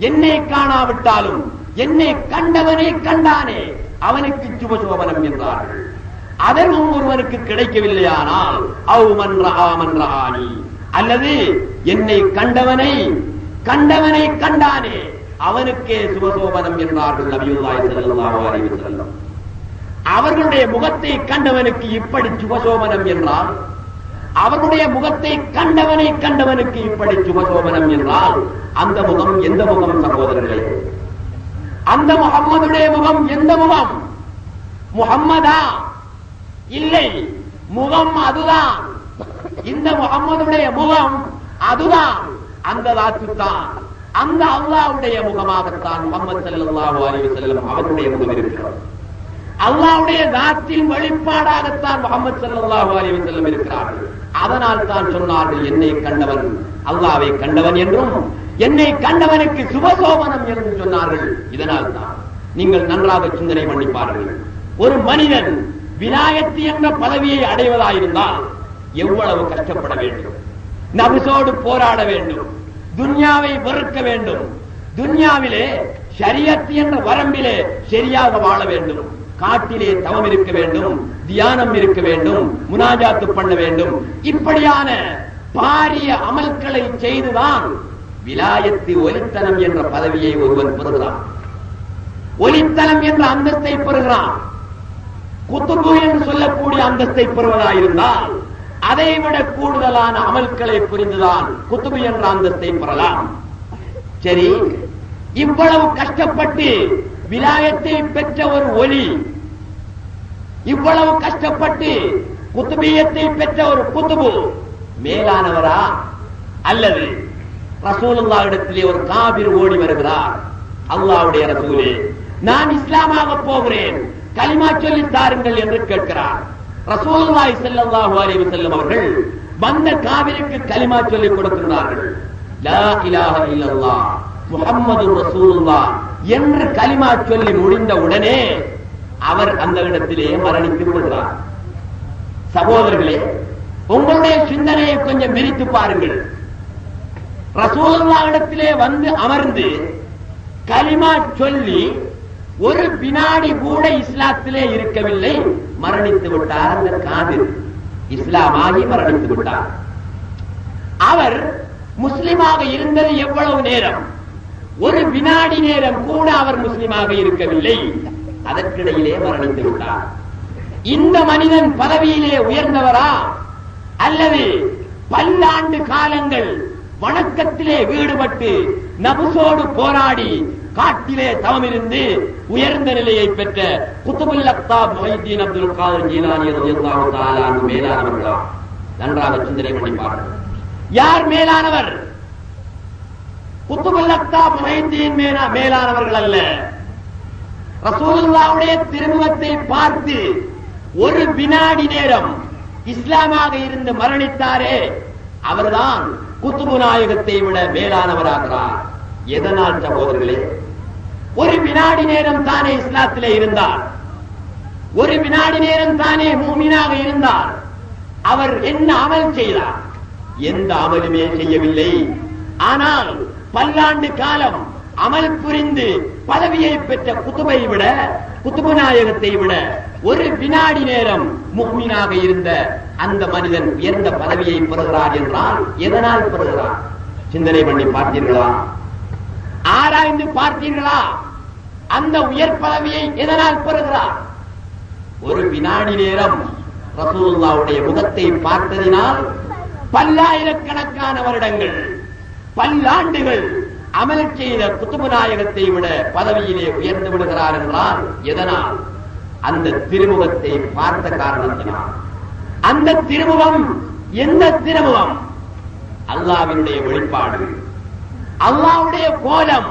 என்னை காணாவிட்டாலும் என்னை கண்டவனை கண்டானே அவனுக்கு சுபசோபனம் என்றார்கள். அதற்கும் ஒருவனுக்கு கிடைக்கவில்லையானால் அவ் மன் ரஆனி, அல்லது என்னை கண்டவனை கண்டானே அவனுக்கே சுபசோபனம் என்றார்கள் நபியுல்லாஹி ஸல்லல்லாஹு அலைஹி வஸல்லம். அவர்களுடைய முகத்தை கண்டவனுக்கு இப்படி சுபசோபனம் என்றால், அவர்களுடைய முகத்தை கண்டவனுக்கு இப்படி சுபசோபனம் என்றால், அந்த முகம் எந்த முகம் சகோதரர்களே? அந்த முகம்மதுடைய முகம் எந்த முகம்? முகம்மதா? இல்லை, முகம் அதுதான். இந்த முகம்மதுடைய முகம் அதுதான், அந்த தாத்துத்தான், அந்த அல்லாஹ்வுடைய முகமாகத்தான் முஹம்மது ஸல்லல்லாஹு அலைஹி வஸல்லம் அவருடைய முகம் இருக்கிறது. அல்லாஹ்வுடைய தாத்தின் வெளிப்பாடாகத்தான் முஹம்மது ஸல்லல்லாஹு அலைஹி வஸல்லம் இருக்கிறார்கள். அதனால் தான் சொன்னார்கள், என்னை கண்டவன் அல்லாஹ்வை கண்டவன் என்றும் என்னை கண்டவனுக்கு சுபசோபனம் என்று சொன்னார்கள். இதனால் தான் நீங்கள் நன்றாக சிந்தனை பண்ணி பாருங்கள். ஒரு மனிதன் விலாயத்து என்ற பதவியை அடைவதாயிருந்தால் எவ்வளவு கஷ்டப்பட வேண்டும், நபிசோடு போராட வேண்டும், துன்யாவை வெறுக்க வேண்டும், துன்யாவிலே ஷரியத் என்ற வரம்பிலே சரியாக வாழ வேண்டும், காட்டிலே தவம் இருக்க வேண்டும், தியானம் இருக்க வேண்டும், முனாஜாத்து பண்ண வேண்டும். இப்படியான பாரிய அமல்களை செய்துதான் விலாயத்து ஒலித்தனம் என்ற பதவியை ஒருவன் பெறுகிறான், ஒலித்தனம் என்ற அந்தஸ்தை பெறுகிறான். குத்துபு என்று சொல்லக்கூடிய அந்தஸ்தை பெறுவதாயிருந்தால் அதைவிட கூடுதலான அமல்களை புரிந்துதான் குத்துபு என்ற அந்தஸ்தை பெறலாம். சரி, இவ்வளவு கஷ்டப்பட்டு விலாயத்தை பெற்ற ஒரு ஒலி, இவ்வளவு கஷ்டப்பட்டு குத்துபியத்தை பெற்ற ஒரு குத்துபு மேலானவரா? அல்லது ரசூலுல்லாஹ் இடத்திலே ஒரு காபிர் ஓடி வருகிறார், அல்லாஹ்வுடைய ரசூலே நான் இஸ்லாமாக போகிறேன், கலிமா சொல்லி தாருங்கள் என்று கேட்கிறார். ரசூலுல்லாஹி ஸல்லல்லாஹு அலைஹி வஸல்லம் அவர்கள் வந்த காபிருக்கு கலிமா சொல்லி கொடுக்கிறார்கள். லா இலாஹ இல்லல்லாஹ் முஹம்மதுர் ரசூலுல்லாஹ் என்று கலிமா சொல்லி முடிந்த உடனே அவர் அந்த இடத்திலே மரணித்து விடுகிறார். சகோதரர்களே, உங்களுடைய சிந்தனையை கொஞ்சம் விரித்து பாருங்கள். ரசூலுல்லாஹ் இடத்திலே வந்து அமர்ந்து கலிமா சொல்லி ஒரு வினாடி கூட இஸ்லாத்திலே இருக்கவில்லை, மரணித்து விட்டார். அந்த காபிர் இஸ்லாமாகி மரணித்து விட்டார். அவர் முஸ்லிமாக இருந்தது எவ்வளவு நேரம்? ஒரு வினாடி நேரம் கூட அவர் முஸ்லிமாக இருக்கவில்லை, அதற்கிடையிலே மரணித்து விட்டார். இந்த மனிதன் பதவியிலே உயர்ந்தவரா? அல்லது பல்லாண்டு காலங்கள் வணக்கத்திலே ஈடுபட்டு நபுசோடு போராடி காட்டிலே தவமிருந்து உயர்ந்த நிலையை பெற்ற குத்துபுல் அக்தாப் முஹைதீன் அப்துல் காதிர் ஜீலானி ரலியல்லாஹு தஆலா அன்ஹு மேலானவர்களா? நன்றாக சிந்தனை பண்ணி பாருங்கள். யார் மேலானவர்? குத்துபுல் அக்தாப் முஹைதீன் மேலானவர்கள் அல்ல. ரசூலுல்லாஹ்வுடைய திருமுகத்தை பார்த்து ஒரு வினாடி நேரம் இஸ்லாமாக இருந்து மரணித்தாரே, அவர்தான் குத்துபு நாயகத்தை விட மேலானவராகிறார். எதனால் சகோதரர்களே? ஒரு வினாடி நேரம் தானே இஸ்லாத்திலே இருந்தார், ஒரு வினாடி நேரம் தானே மூமினாக இருந்தார். அவர் என்ன அமல் செய்தார்? எந்த அமலுமே செய்யவில்லை. ஆனால் பல்லாண்டு காலம் அமல் புரிந்து பதவியை பெற்ற குத்துபை விட, குத்துபு நாயகத்தை விட ஒரு வினாடி நேரம் முஃமினாக இருந்த அந்த மனிதன் உயர்ந்த பதவியை பெறுகிறார் என்றால் எதனால் பெறுகிறார்? சிந்தனை பண்ணி பார்த்தீர்களா? ஆராய்ந்து பார்த்தீர்களா? அந்த உயர் பதவியை எதனால் பெறுகிறார்? ஒரு வினாடி நேரம் ரசூலுல்லாஹ்வுடைய முகத்தை பார்த்ததினால் பல்லாயிரக்கணக்கான வருடங்கள், பல்லாண்டுகள் அமல் செய்த குத்துபு நாயகத்தை விட பதவியிலே உயர்ந்து விடுகிறார் என்றால் எதனால்? அந்த திருமுகத்தை பார்த்த காரணத்தினால். அந்த திருமுகம் எந்த திருமுகம்? அல்லாஹ்வினுடைய வெளிப்பாடு, அல்லாஹ்வுடைய கோலம்.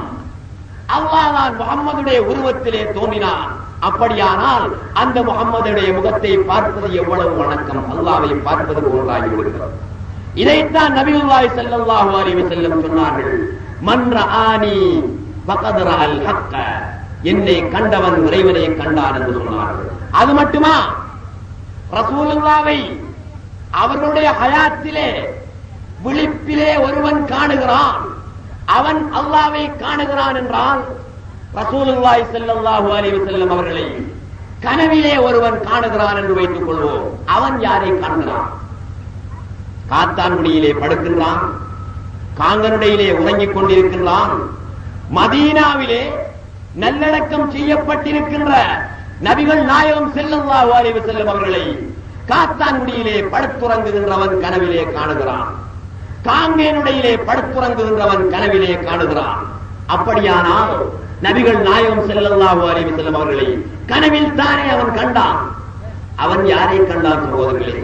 அல்லாஹ் தான் முஹம்மதுடைய உருவத்திலே தோன்றினான். அப்படியானால் அந்த முஹம்மதுடைய முகத்தை பார்ப்பது எவ்வளவு வணக்கம், அல்லாஹ்வை பார்ப்பது போன்றாகி விடுகிறது. இதைத்தான் நபியுல்லாஹி ஸல்லல்லாஹு அலைஹி வஸல்லம் சொன்னார்கள், மன் ரஆனி ஃபகத் ரஅல் ஹக்க, என்னை கண்டவன் இறைவனை கண்டான் என்று சொன்னார்கள். அது மட்டுமா? ரசூலுல்லாஹ்வை அவர்களுடைய ஹயாத்திலே விழிப்பிலே ஒருவன் காணுகிறான், அவன் அல்லாஹ்வை காணுகிறான் என்றால் ரசூலுல்லாஹி ஸல்லல்லாஹு அலைஹி வஸல்லம் அவர்களை கனவிலே ஒருவன் காணுகிறான் என்று வைத்துக் கொள்வோம். அவன் யாரை காண்கிறான்? காத்தான்குடியிலே படுக்கின்றான், காங்கனுடையிலே உறங்கிக் கொண்டிருக்கின்றான். மதீனாவிலே நல்லடக்கம் செய்யப்பட்டிருக்கின்ற நபிகள் நாயகம் ஸல்லல்லாஹு அலைஹி வஸல்லம் அவர்களை காத்தான்குடியிலே படுத்துறங்குகின்றவன் கனவிலே காணுகிறான், காங்கேனுடையிலே படுத்துறங்குகின்றவன் கனவிலே காணுகிறான். அப்படியானால் நபிகள் நாயகம் ஸல்லல்லாஹு அலைஹி வஸல்லம் அவர்களை கனவில் தானே அவன் கண்டான். அவன் யாரை கண்டான் சகோதரர்களே?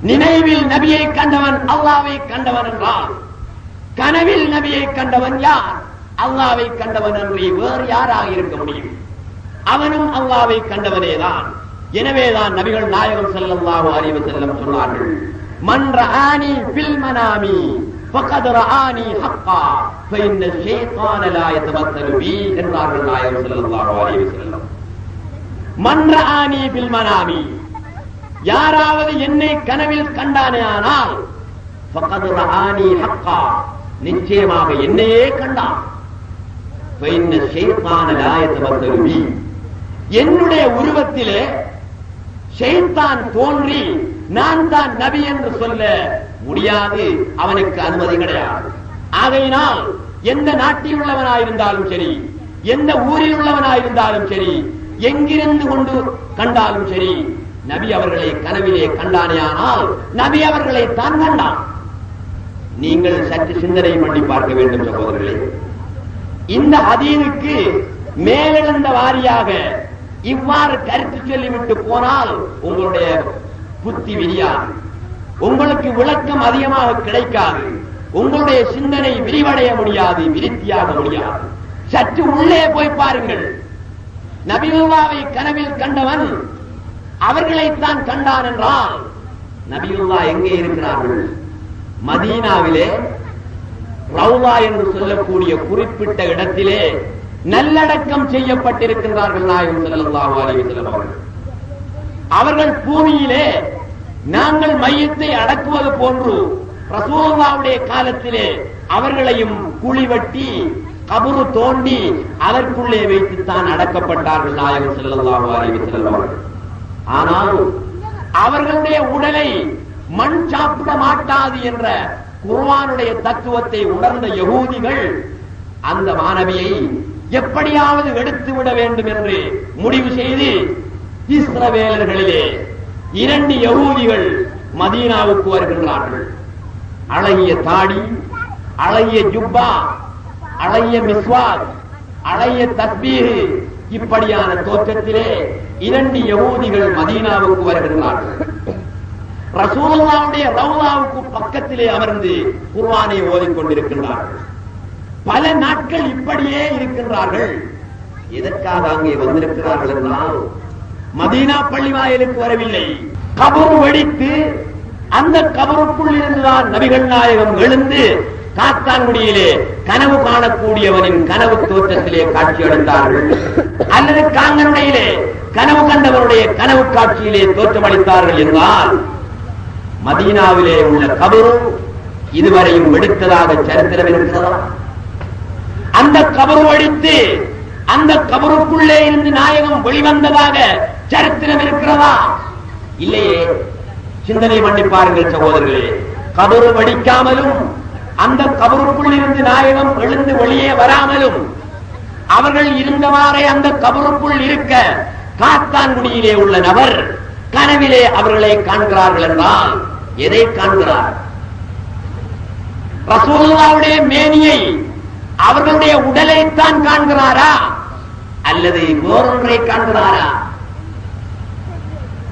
நினைவில் நபியை கண்டவன் அல்லாஹ்வை கண்டவன் என்றால் கனவில் நபியை கண்டவன் யார்? அல்லாஹ்வை கண்டவன் என்று வேறு யாராக இருக்க முடியும்? அவனும் அல்லாஹ்வை கண்டவனேதான். எனவேதான் நபிகள் நாயகம் ஸல்லல்லாஹு அலைஹி வஸல்லம் சொன்னார்கள், மன் ரஆனி ஃபில் மனாமி ஃபகத் ரஆனி ஹக்கா ஃபஇன்ன ஷைத்தான லா யதமத்தலு பி என்றார்கள் நாயகம் ஸல்லல்லாஹு அலைஹி வஸல்லம். மன் ரஆனி ஃபில் மனாமி, யாராவது என்னை கனவில் கண்டானேயானால் ஃபகத் ரஆனி ஹக்கா, நிச்சயமாக என்னையே கண்டான். ஃபஇன்ன ஷைத்தான லா யதமத்தலு பி, என்னுடைய உருவத்திலே ஷைத்தான் தோன்றி நான் தான் நபி என்று சொல்ல முடியாது, அவனுக்கு அனுமதி கிடையாது. ஆகையினால் எந்த நாட்டில் உள்ளவனாயிருந்தாலும் சரி, எந்த ஊரில் உள்ளவனாயிருந்தாலும் சரி, எங்கிருந்து கொண்டு கண்டாலும் சரி, நபி அவர்களை கனவிலே கண்டானேயானால் நபி அவர்களை தான் கண்டான். நீங்கள் சற்று சிந்தனை பண்ணி பார்க்க வேண்டும் சகோதரர்களே. இந்த ஹதீஸுக்கு மேலெழுந்த வாரியாக இவ்வாறு கருத்து சொல்லிவிட்டு போனால் உங்களுடைய புத்தி விரியாது, உங்களுக்கு விளக்கம் அதிகமாக கிடைக்காது, உங்களுடைய சிந்தனை விரிவடைய முடியாது, விருத்தியாக முடியாது. சற்று உள்ளே போய் பாருங்கள். நபியுல்லாவை கனவில் கண்டவன் அவர்களைத்தான் கண்டான் என்றால் நபியுல்லா எங்கே இருக்கிறார்கள்? மதீனாவிலே ரவுலா என்று சொல்லக்கூடிய குறிப்பிட்ட இடத்திலே நல்லடக்கம் செய்யப்பட்டிருக்கின்றார்கள் நாயகம் ஸல்லல்லாஹு அலைஹி வஸல்லம் அவர்கள். அவர்கள் பூமியிலே நாங்கள் மையத்தை அடக்குவது போன்று ரசூலுல்லாஹ்வுடைய காலத்திலே அவர்களையும் குழி வெட்டி கபரு தோண்டி அதற்குள்ளே வைத்துத்தான் அடக்கப்பட்டார்கள் நாயகம் ஸல்லல்லாஹு அலைஹி வஸல்லம் அவர்கள். ஆனால் அவர்களுடைய உடலை மண் சாப்பிட மாட்டாது என்ற குர்ஆனுடைய தத்துவத்தை உணர்ந்த யகூதிகள் அந்த மாணவியை எப்படியாவது எடுத்துவிட வேண்டும் என்று முடிவு செய்து இஸ்ரவேலர்களிலே 2 யகூதிகள் மதீனாவுக்கு வருகின்றார்கள். அழகிய தாடி, அழகிய ஜுப்பா, அழகிய மிஸ்வாக், அழகிய தஸ்பீஹ், இப்படியான தோற்றத்திலே 2 யகூதிகள் மதீனாவுக்கு வருகின்றார்கள். ரசூலுல்லாஹ்வுடைய ரவுலாவுக்கு பக்கத்திலே அமர்ந்து குர்ஆனை ஓதிக் கொண்டிருக்கின்றார்கள். பல நாட்கள் இப்படியே இருக்கின்றார்கள். எதற்காக அங்கே வந்திருக்கிறார்கள் என்றால் மதீனா பள்ளி வாயிலுக்கு வரவில்லை. கபரு வெடித்து அந்த கபருக்குள் இருந்துதான் நபிகள் நாயகம் எழுந்து காத்தான்குடியிலே கனவு காணக்கூடியவனின் கனவு தோற்றத்திலே காட்சி அளித்தார்கள், அல்லது காங்கனுடையிலே கனவு கண்டவருடைய கனவு காட்சியிலே தோற்றமளித்தார்கள் என்றால் மதீனாவிலே உள்ள கபரு இதுவரையும் வெடித்ததாக சரித்திரம் இருக்கிறதா? அந்த கபரு வெடித்து அந்த கபருக்குள்ளே இருந்து நாயகம் வெளிவந்ததாக சரித்திரம் இருக்கிறதா? இல்லையே. சிந்தனை பண்ணி பாருங்கள் சகோதரர்களே. கபரு வெடிக்காமலும் அந்த கபருக்குள் இருந்து நாயகம் எழுந்து வெளியே வராமலும் அவர்கள் இருந்தவாறே அந்த கபருக்குள் இருக்க காத்தான்குடியிலே உள்ள நபர் கனவிலே அவர்களை காண்கிறார்கள் என்றால் எதை காண்கிறார்? ரசூலுல்லாஹ்வுடைய மேனியை, அவர்களுடைய உடலைத்தான் காண்கிறாரா அல்லது வேறொன்றை காண்கிறாரா?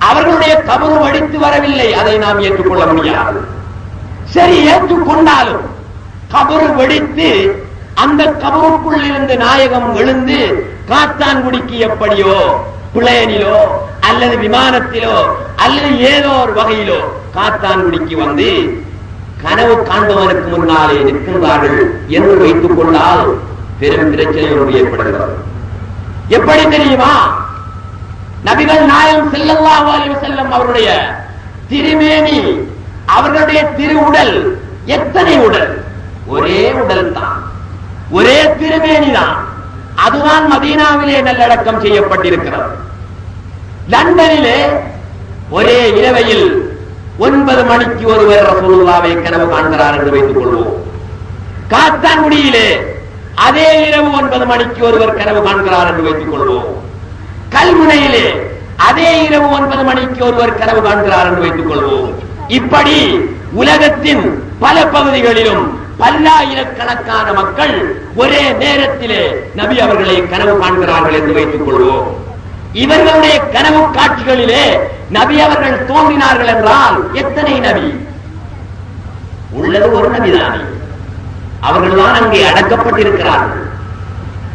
அவர்களுடைய கபரு வெடித்து வரவில்லை, அதை நாம் ஏற்றுக்கொள்ள முடியாது. சரி, ஏற்றுக்கொண்டாலும் கபரு வெடித்து அந்த கபருக்குள் இருந்து நாயகம் எழுந்து காத்தான்குடிக்கு எப்படியோ பிளேனிலோ அல்லது விமானத்திலோ அல்லது ஏதோ ஒரு வகையிலோ காத்தான்குடிக்கு வந்து கனவு காண்பவனுக்கு முன்னாலே நிற்கின்றார்கள் என்று வைத்துக் கொண்டால் பெரும் பிரச்சனை ஒன்று ஏற்படுகிறது. எப்படி தெரியுமா? நபிகள் நாயகம் ஸல்லல்லாஹு அலைஹி வஸல்லம் அவருடைய திருமேனி, அவர்களுடைய திருவுடல் எத்தனை உடல்? ஒரே உடல் தான், ஒரே திருமேனி தான். அதுதான் மதீனாவிலே நல்லடக்கம் செய்யப்பட்டிருக்கிறது. லண்டனிலே ஒரே இரவையில் 9 மணிக்கு ஒருவர் ரசூலுல்லாஹ்வை கனவு காண்கிறார் என்று வைத்துக் கொள்வோம். காத்தான்குடியிலே அதே இரவு 9 மணிக்கு ஒருவர் கனவு காண்கிறார் என்று வைத்துக் கொள்வோம். கல்முனையிலே அதே இரவு 9 மணிக்கு ஒருவர் கனவு காண்கிறார் என்று வைத்துக் கொள்வோம். இப்படி உலகத்தின் பல பகுதிகளிலும் பல்லாயிரக்கணக்கான மக்கள் ஒரே நேரத்திலே நபி அவர்களை கனவு காண்கிறார்கள் என்று வைத்துக் கொள்வோம். இவர்களுடைய கனவு காட்சிகளிலே நபி அவர்கள் தோன்றினார்கள் என்றால் எத்தனை நபி? உள்ளது ஒரு நபிதானே. அவர்கள்தான் அங்கே அடக்கப்பட்டிருக்கிறார்கள்,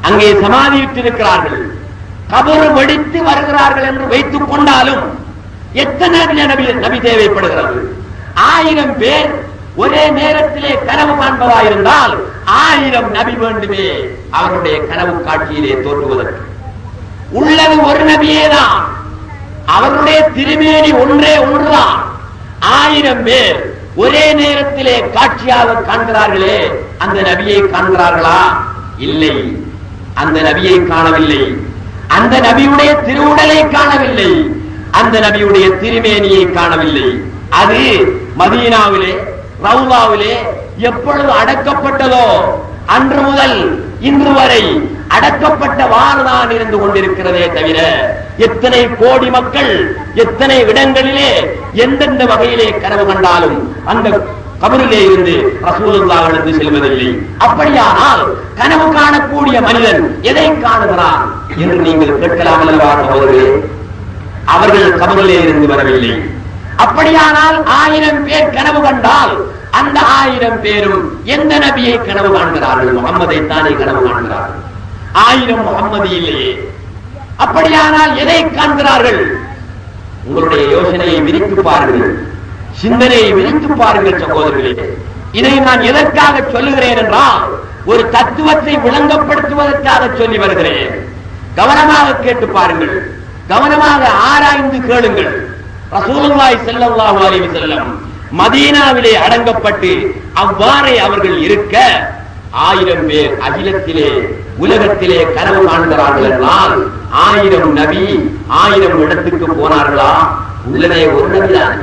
அங்கே சமாதியிட்டிருக்கிறார்கள். கபரு வெடித்து வருகிறார்கள் என்று வைத்துக் கொண்டாலும் எத்தனை நபி தேவைப்படுகிறது? 1000 பேர் ஒரே நேரத்திலே கனவு காண்பதாயிருந்தால் 1000 நபி வேண்டுமே அவருடைய கனவு காட்சியிலே தோற்றுவதற்கு. உள்ளது ஒரு நபியே தான், அவருடைய திருமேனி ஒன்றே ஒன்றுதான். 1000 பேர் ஒரே நேரத்திலே காட்சியாக காண்கிறார்களே, அந்த நபியை காண்கிறார்களா? இல்லை, அந்த நபியை காணவில்லை. அந்த நபியுடைய திருவுடலை காணவில்லை, அந்த நபியுடைய திருமேனியை காணவில்லை. அது மதீனாவிலே ரவுலாவிலே எப்பொழுது அடக்கப்பட்டதோ அன்று முதல் இன்று வரை அடக்கப்பட்டவாறுதான் இருந்து கொண்டிருக்கிறதே தவிர எத்தனை கோடி மக்கள் எத்தனை இடங்களிலே எந்தெந்த வகையிலே கனவு கண்டாலும் அந்த கபரிலே இருந்து ரசூலுல்லாஹ் எழுந்து செல்வதில்லை. அப்படியானால் கனவு காணக்கூடிய மனிதன் எதை காணுகிறார் என்று நீங்கள் கேட்கலாம் அல்லவா சகோதரர்களே? அவர்கள் கபரிலே இருந்து வரவில்லை. அப்படியானால் 1000 பேர் கனவு கண்டால் அந்த 1000 பேரும் எந்த நபியை கனவு காண்கிறார்கள்? முகம்மதை தானே கனவு காண்கிறார்கள். 1000 முகம்மது இல்லையே. அப்படியானால் எதை காண்கிறார்கள்? உங்களுடைய யோசனையை விரித்து பாருங்கள், சிந்தனையை விரித்து பாருங்கள் சகோதரர்களே. இதை நான் எதற்காக சொல்லுகிறேன் என்றால் ஒரு தத்துவத்தை விளங்கப்படுத்துவதற்காக சொல்லி வருகிறேன். கவனமாக கேட்டு பாருங்கள், கவனமாக ஆராய்ந்து கேளுங்கள். ரசூலுல்லாஹி ஸல்லல்லாஹு அலைஹி வஸல்லம் மதீனாவிலே அடங்கப்பட்டு அவ்வாறே அவர்கள் இருக்க 1000 பேர் அகிலத்திலே உலகத்திலே கனவு காண்கிறார்கள் என்றால் 1000 நபி 1000 இடத்துக்கு போனார்களா? உள்ளதே ஒரு நபிதான்.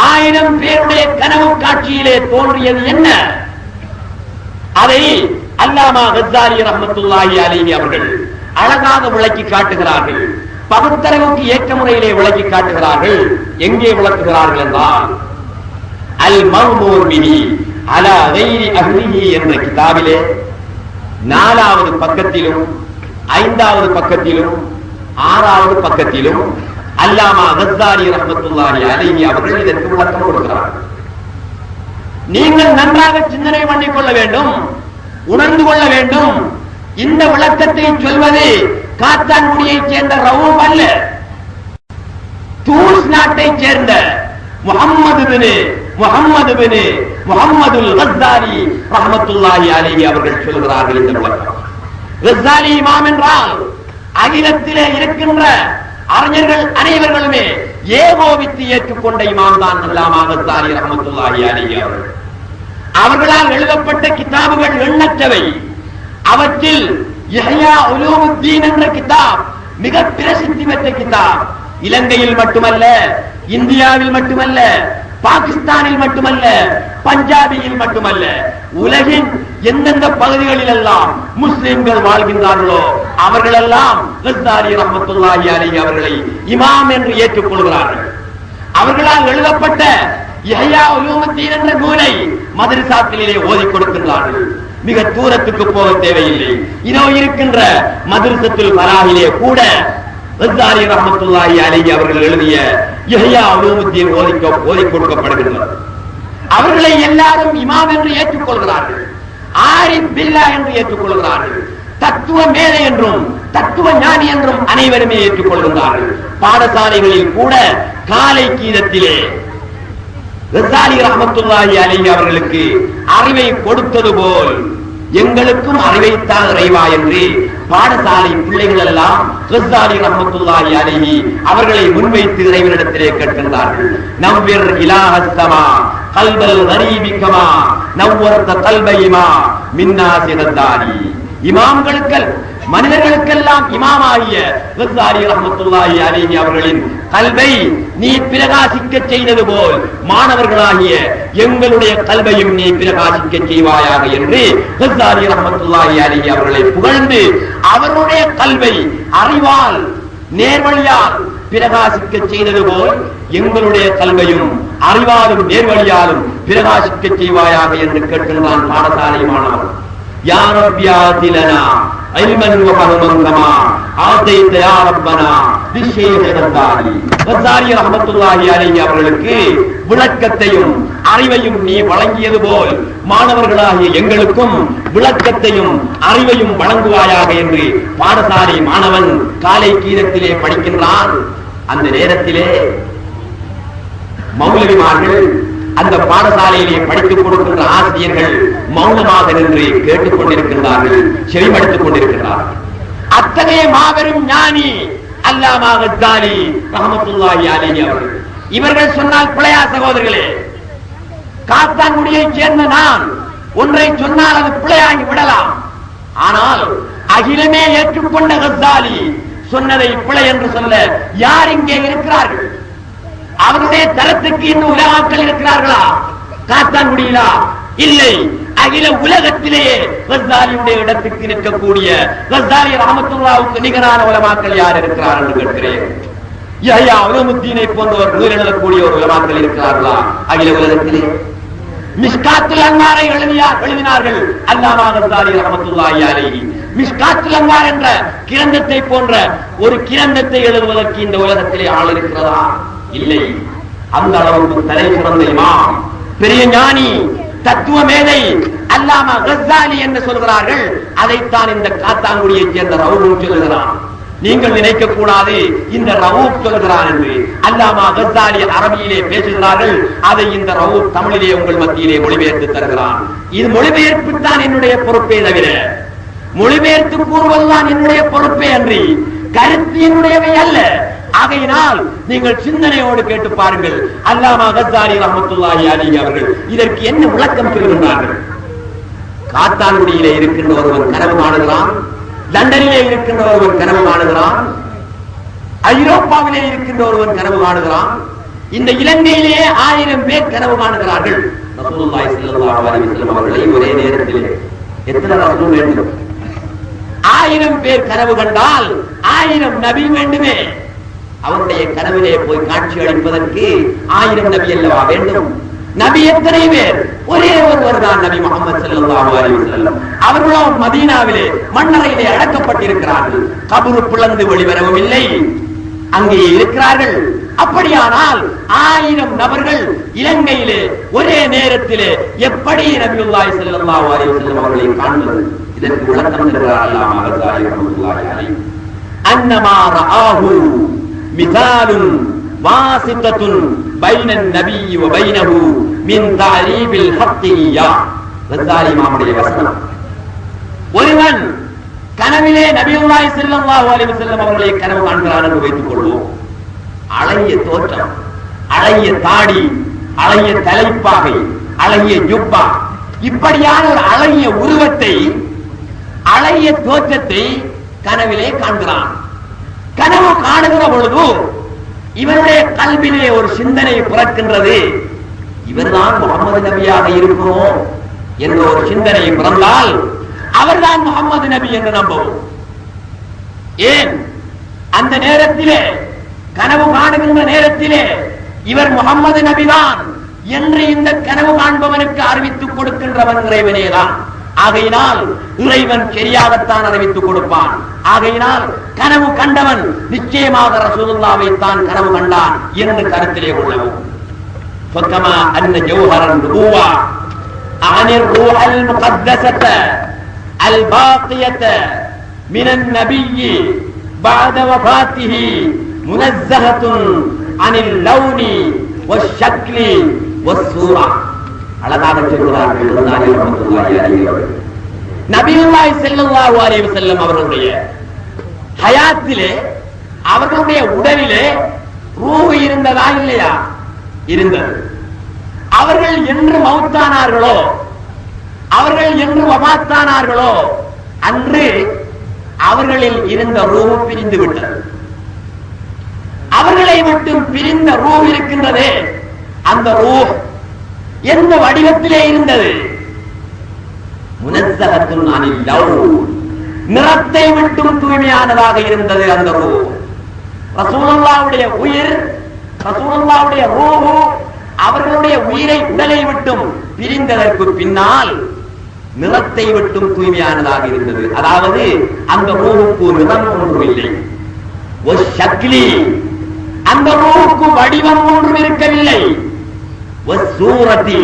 1000 பேருடைய கனவு காட்சியிலே தோன்றியது என்ன? அதை அல்லாமா கஸ்ஸாலி ரஹ்மத்துல்லாஹி அலைஹி அவர்கள் அழகாக விளக்கி காட்டுகிறார்கள். பகுத்தறிவுக்கு ஏற்ற முறையிலே விளக்கி காட்டுகிறார்கள். எங்கே விளக்குகிறார்கள் என்றால் அல் மவ்மூர் பிஹி அலா கைரி அஹ்லிஹி என்ற கிதாபிலே 4வது பக்கத்திலும் 5வது பக்கத்திலும் 6வது பக்கத்திலும் அல்லாமா கஸ்ஸாலி ரஹ்மத்துல்லாஹி அலைஹி அவர்கள் இதற்கு விளக்கம் கொடுக்கிறார்கள். நீங்கள் நன்றாக சிந்தனை பண்ணிக் கொள்ள வேண்டும், உணர்ந்து கொள்ள வேண்டும். இந்த விளக்கத்தை சொல்வது காத்தான்குடியைச் சேர்ந்த ரவூப் அல்ல, தூஸ் நாட்டைச் சேர்ந்த முஹம்மது முஹம்மதுல் கஸ்ஸாலி ரஹ்மத்துல்லாஹி அலைஹி அவர்கள் சொல்கிறார்கள். இந்த விளக்கம் கஸ்ஸாலி இமாம் என்றால் அகிலத்திலே இருக்கின்ற அறிஞர்கள் அனைவர்களுமே ஏகோபித்து ஏற்றுக்கொண்ட இமாம் தான் அல்லாமா கஸ்ஸாலி ரஹ்மத்துல்லாஹி அலைஹி அவர்கள். அவர்களால் எழுதப்பட்ட கிதாபுகள் எண்ணற்றவை. அவற்றில் இஹ்யா உலூமுத்தீன் என்ற கிதாப் மிக பிரசித்தி பெற்ற கிதாப். இலங்கையில் மட்டுமல்ல, இந்தியாவில் மட்டுமல்ல, பாகிஸ்தானில் மட்டுமல்ல, பஞ்சாபியில் மட்டுமல்ல, உலகின் எந்தெந்த பகுதிகளில் எல்லாம் முஸ்லிம்கள் வாழ்கின்றார்களோ அவர்களெல்லாம் கஸ்ஸாலி ரஹ்மத்துல்லாஹி அலைஹி அவர்களை இமாம் என்று ஏற்றுக்கொள்கிறார்கள். அவர்களால் எழுதப்பட்ட இஹ்யா உலூமுத்தீன் என்ற நூலை மதரசாக்களிலே ஓதிக் கொடுக்கின்றார்கள். மிக தூரத்துக்கு போக தேவையில்லை. இதோ இருக்கின்ற மதரசத்துல் ஃபலாஹிலே கூட கஸ்ஸாலி ரஹ்மத்துல்லாஹி அலைஹி அவர்கள் எழுதிய இஹ்யா உலூமுத்தீன் ஓதிக் கொடுக்கப்படுகின்றது. அவர்களை எல்லாரும் இமாம் என்று ஏற்றுக்கொள்கிறார்கள், ஆரிஃப் பில்லாஹ் என்று ஏற்றுக்கொள்கிறார்கள், தத்துவ மேதை என்றும் தத்துவ ஞானி என்றும் அனைவருமே ஏற்றுக்கொள்கின்றார்கள். பாடசாலைகளில் கூட காலை கீதத்திலே கஸ்ஸாலி ரஹ்மத்துல்லாஹி அலைஹி அவர்களுக்கு அறிவை கொடுத்தது போல் எங்களுக்கும் அறிவைத்தான் இறைவா என்று பாடசாலை பிள்ளைகள் எல்லாம் கஸ்ஸாலி ரஹ்மத்துல்லாஹி அலைஹி அவர்களை முன்வைத்து இறைவனிடத்திலே கேட்கின்றார்கள். நவ்விர் இலாஹஸ் ஸமா கல்பல் கரீபி கமா நவ்வர்த கல்பைமா மின்னாசி கஸ்ஸாலி. இமாம்களுக்கு மனிதர்களுக்கெல்லாம் இமாமாகிய கஸ்ஸாலி ரஹ்மத்துல்லாஹி அலைஹி அவர்களின் கல்வை நீ பிரகாசிக்க செய்தது போல் மாணவர்களாகிய எங்களுடைய கல்வையும் நீ பிரகாசிக்க செய்வாயாக என்று கஸ்ஸாலி ரஹ்மத்துல்லாஹி அலைஹி அவர்களை புகழ்ந்து அவருடைய கல்வை அறிவால் நேர்வழியால் பிரகாசிக்க செய்தது போல் எங்களுடைய கல்வையும் அறிவாலும் நேர்வழியாலும் பிரகாசிக்க செய்வாயாக என்று கேட்கின்றான் பாடசாலை மாணவர். யா ரப்பி ஆதிலனா இல்மன் வ ஃபஹமன் கமா ஆதைத யா ரப்பனா பிஷைஹ் கஸ்ஸாலி. கஸ்ஸாலி ரஹ்மத்துல்லாஹி அலைஹி அவர்களுக்கு விளக்கத்தையும் அறிவையும் நீ வழங்கியது போல் மாணவர்களாகிய எங்களுக்கும் விளக்கத்தையும் அறிவையும் வழங்குவாயாக என்று பாடசாலை மாணவன் காலை கீதத்திலே படிக்கின்றான். அந்த நேரத்திலே மௌலவிமார்கள், அந்த பாடசாலையிலே படித்துக் கொடுக்கின்ற ஆசிரியர்கள் மௌனமாக நின்று கேட்டுக் கொண்டிருக்கின்றார்கள், செவிமடுத்துக் கொண்டிருக்கிறார்கள். அத்தகைய மாபெரும் ஞானி அல்லாமா கஸ்ஸாலி ரஹ்மத்துல்லாஹி அலைஹி அவர்கள். இவர்கள் சொன்னால் பிழையா சகோதரர்களே? காத்தான்குடியைச் சேர்ந்த நான் ஒன்றை சொன்னால் அது பிழையாகி விடலாம். ஆனால் அகிலமே ஏற்றுக்கொண்ட கஸ்ஸாலி சொன்னதை பிழை என்று சொல்ல யார் இங்கே இருக்கிறார்கள்? அவருடைய தரத்துக்கு இன்னும் உலகாக்கள் இருக்கிறார்களா? காத்தான்குடியிலா? இல்லை. அகில உலகத்திலேயே கஸ்ஸாலியுடைய இடத்துக்கு நிற்கக்கூடிய கஸ்ஸாலி ரஹ்மத்துல்லாஹுக்கு நிகரான உலமாக்கள் யார் இருக்கிறார் என்று கேட்கிறேன். யஹ்யா உலூமுத்தீனை போன்றவர் நூல் எழுதக்கூடிய ஒரு உலமாக்கள் இருக்கிறார்களா அகில உலகத்திலே? மிஷ்காத்துல் அன்வாரை எழுதினார்கள் அல்லாமா கஸ்ஸாலி ரஹ்மத்துல்லாஹி அலைஹி. மிஷ்காத்துல் அன்வார் என்ற கிரந்தத்தை போன்ற ஒரு கிரந்தத்தை எழுதுவதற்கு இந்த உலகத்திலே ஆள் இருக்கிறதா? இல்லை. அந்த அளவுக்கு தலை சிறந்த இமாம், பெரிய ஞானி, தத்துவ மேதை அல்லாமா கஸ்ஸாலி என்று சொல்கிறார்கள். அதைத்தான் இந்த காத்தான்குடியைச் சேர்ந்த ரவூப் சொல்கிறான். நீங்கள் நினைக்க கூடாது இந்த ரவூப் சொல்கிறான் என்று. அல்லாமா கஸ்ஸாலி அரபியிலே பேசுகிறார்கள், அதை இந்த ரவூப் தமிழிலே உங்கள் மத்தியிலே மொழிபெயர்த்து தருகிறான். இது மொழிபெயர்ப்பு தான் என்னுடைய பொறுப்பே தவிர, மொழிபெயர்த்து கூறுவதுதான் என்னுடைய பொறுப்பே அன்றி கருத்து என்னுடையவை அல்ல. ஆகையினால் நீங்கள் சிந்தனையோடு கேட்டு பாருங்கள். அல்லாமா கஸ்ஸாலி ரஹ்மத்துல்லாஹி அலைஹி அவர்கள் இதற்கு என்ன விளக்கம் சொல்கின்றார்கள்? காத்தான்குடியிலே இருக்கின்ற ஒருவன் கனவு காணுகிறான், லண்டனிலே இருக்கின்ற ஒருவன் கனவு காணுகிறான், ஐரோப்பாவிலே இருக்கின்ற ஒருவன் கனவு காணுகிறான், இந்த இலங்கையிலேயே 1000 பேர் கனவு காணுகிறார்கள். ரசூலுல்லாஹி ஸல்லல்லாஹு அலைஹி வஸல்லம் அவர்களை ஒரே நேரத்தில் எத்தனை ரசூல் வேண்டும்? 1000 பேர் கனவு கண்டால் 1000 நபி வேண்டுமே. அவருடைய கனவிலே போய் காட்சி அளிப்பதற்கு 1000 நபி அல்லவா வேண்டும்? நபி எத்தனை பேர்? ஒரே ஒருவர் தான், நபி முஹம்மது ஸல்லல்லாஹு அலைஹி வஸல்லம். அவர்களும் மதீனாவிலே மண்ணறையிலே அடக்கப்பட்டிருக்கிறார்கள். கபரு பிளந்து வெளிவரவும் இல்லை, அங்கே இருக்கிறார்கள். அப்படியானால் 1000 நபர்கள் இலங்கையிலே ஒரே நேரத்திலே எப்படி நபியுல்லாஹி ஸல்லல்லாஹு அலைஹி வஸல்லம் அவர்களை காண்பது? இதற்கு விளக்கம் தருகிறார் அல்லாமா கஸாலி ரஹ்மத்துல்லாஹி அலைஹி. அன்னமா ரஆஹு மிசாலுன் வாசித்தத்துன் பைனன் நபியி வ பைனஹு மின் தஅரீபில் ஹக்கிய்யா. கஸாலி இமாமுடைய வசனம். ஒருவன் கனவிலே நபியுல்லாஹி ஸல்லல்லாஹு அலைஹி வஸல்லம் அவர்களை கனவு காண்கிறான் என்று வைத்துக் கொள்வோம். அழகிய தோற்றம், அழகிய தாடி, அழகிய தலைப்பாகை, அழகிய ஜுப்பா, இப்படியான ஒரு அழகிய உருவத்தை, அழகிய தோற்றத்தை கனவிலே காண்கிறான். கனவு காணுகிற பொழுது இவருடைய கல்விலே ஒரு சிந்தனை பிறக்கின்றது. இவர்தான் முகமது நபியாக இருக்குமோ என்ற ஒரு சிந்தனை பிறந்தால் அவர்தான் முகமது நபி என்று நம்புவோம். ஏன் அந்த நேரத்திலே, கனவு காணுகின்ற நேரத்திலே இவர் முகமது நபிதான் என்று இந்த கனவு காண்பவனுக்கு அறிவித்துக் கொடுக்கின்றவன் இறைவனேதான். ஆகையினால் இறைவன் சரியாகத்தான் அறிவித்துக் கொடுப்பான். ஆகையினால் கனவு கண்டவன் நிச்சயமாக ரசூலுல்லாஹ்வை தான் கனவு கண்டான் என்று கருத்திலே கொள்ளவும். ஃபக்கமா அன்ன ஜௌஹரன் ரூவா அனிர் ரூஹல் முகத்தஸத அல் பாக்கியத மினன் நபியி பஅத வஃபாத்திஹி முனஸ்ஸஹத்துன் அனில் லௌனி வஷ்ஷக்லி வஸ்ஸூரா. அழகாக சொல்கிறார்கள் நபியுல்லாஹி ஸல்லல்லாஹு அலைஹி வஸல்லம் அவர்களுடைய ஹயாத்திலே, அவர்களுடைய உடலிலே ரூஹ் இருந்ததா இல்லையா? இருந்தது. அவர்கள் என்று மௌத்தானார்களோ, அவர்கள் என்று வஃபாத்தானார்களோ அன்று அவர்களில் இருந்த ரூஹ் பிரிந்து விட்டது. அவர்களை மட்டும் பிரிந்த ரூஹ் இருக்கின்றதே, அந்த ரூஹ் எந்த வடிவத்திலே இருந்தது? முனஸ்ஸஹத்துன் அனில் லௌன், நிறத்தை விட்டும் தூய்மையானதாக இருந்தது அந்த ரூஹ். ரசூலுல்லாஹ்வுடைய உயிர், ரசூலுல்லாஹ்வுடைய ரூஹ் அவர்களுடைய உயிரை உடலை விட்டும் பிரிந்ததற்கு பின்னால் நிறத்தை விட்டும் தூய்மையானதாக இருந்தது. அதாவது அந்த ரூஹுக்கு நிறம் ஒன்றும் இல்லை. வஷ்ஷக்லி, அந்த ரூஹுக்கு வடிவம் ஒன்றும் இருக்கவில்லை. வஸ்ஸூரதி,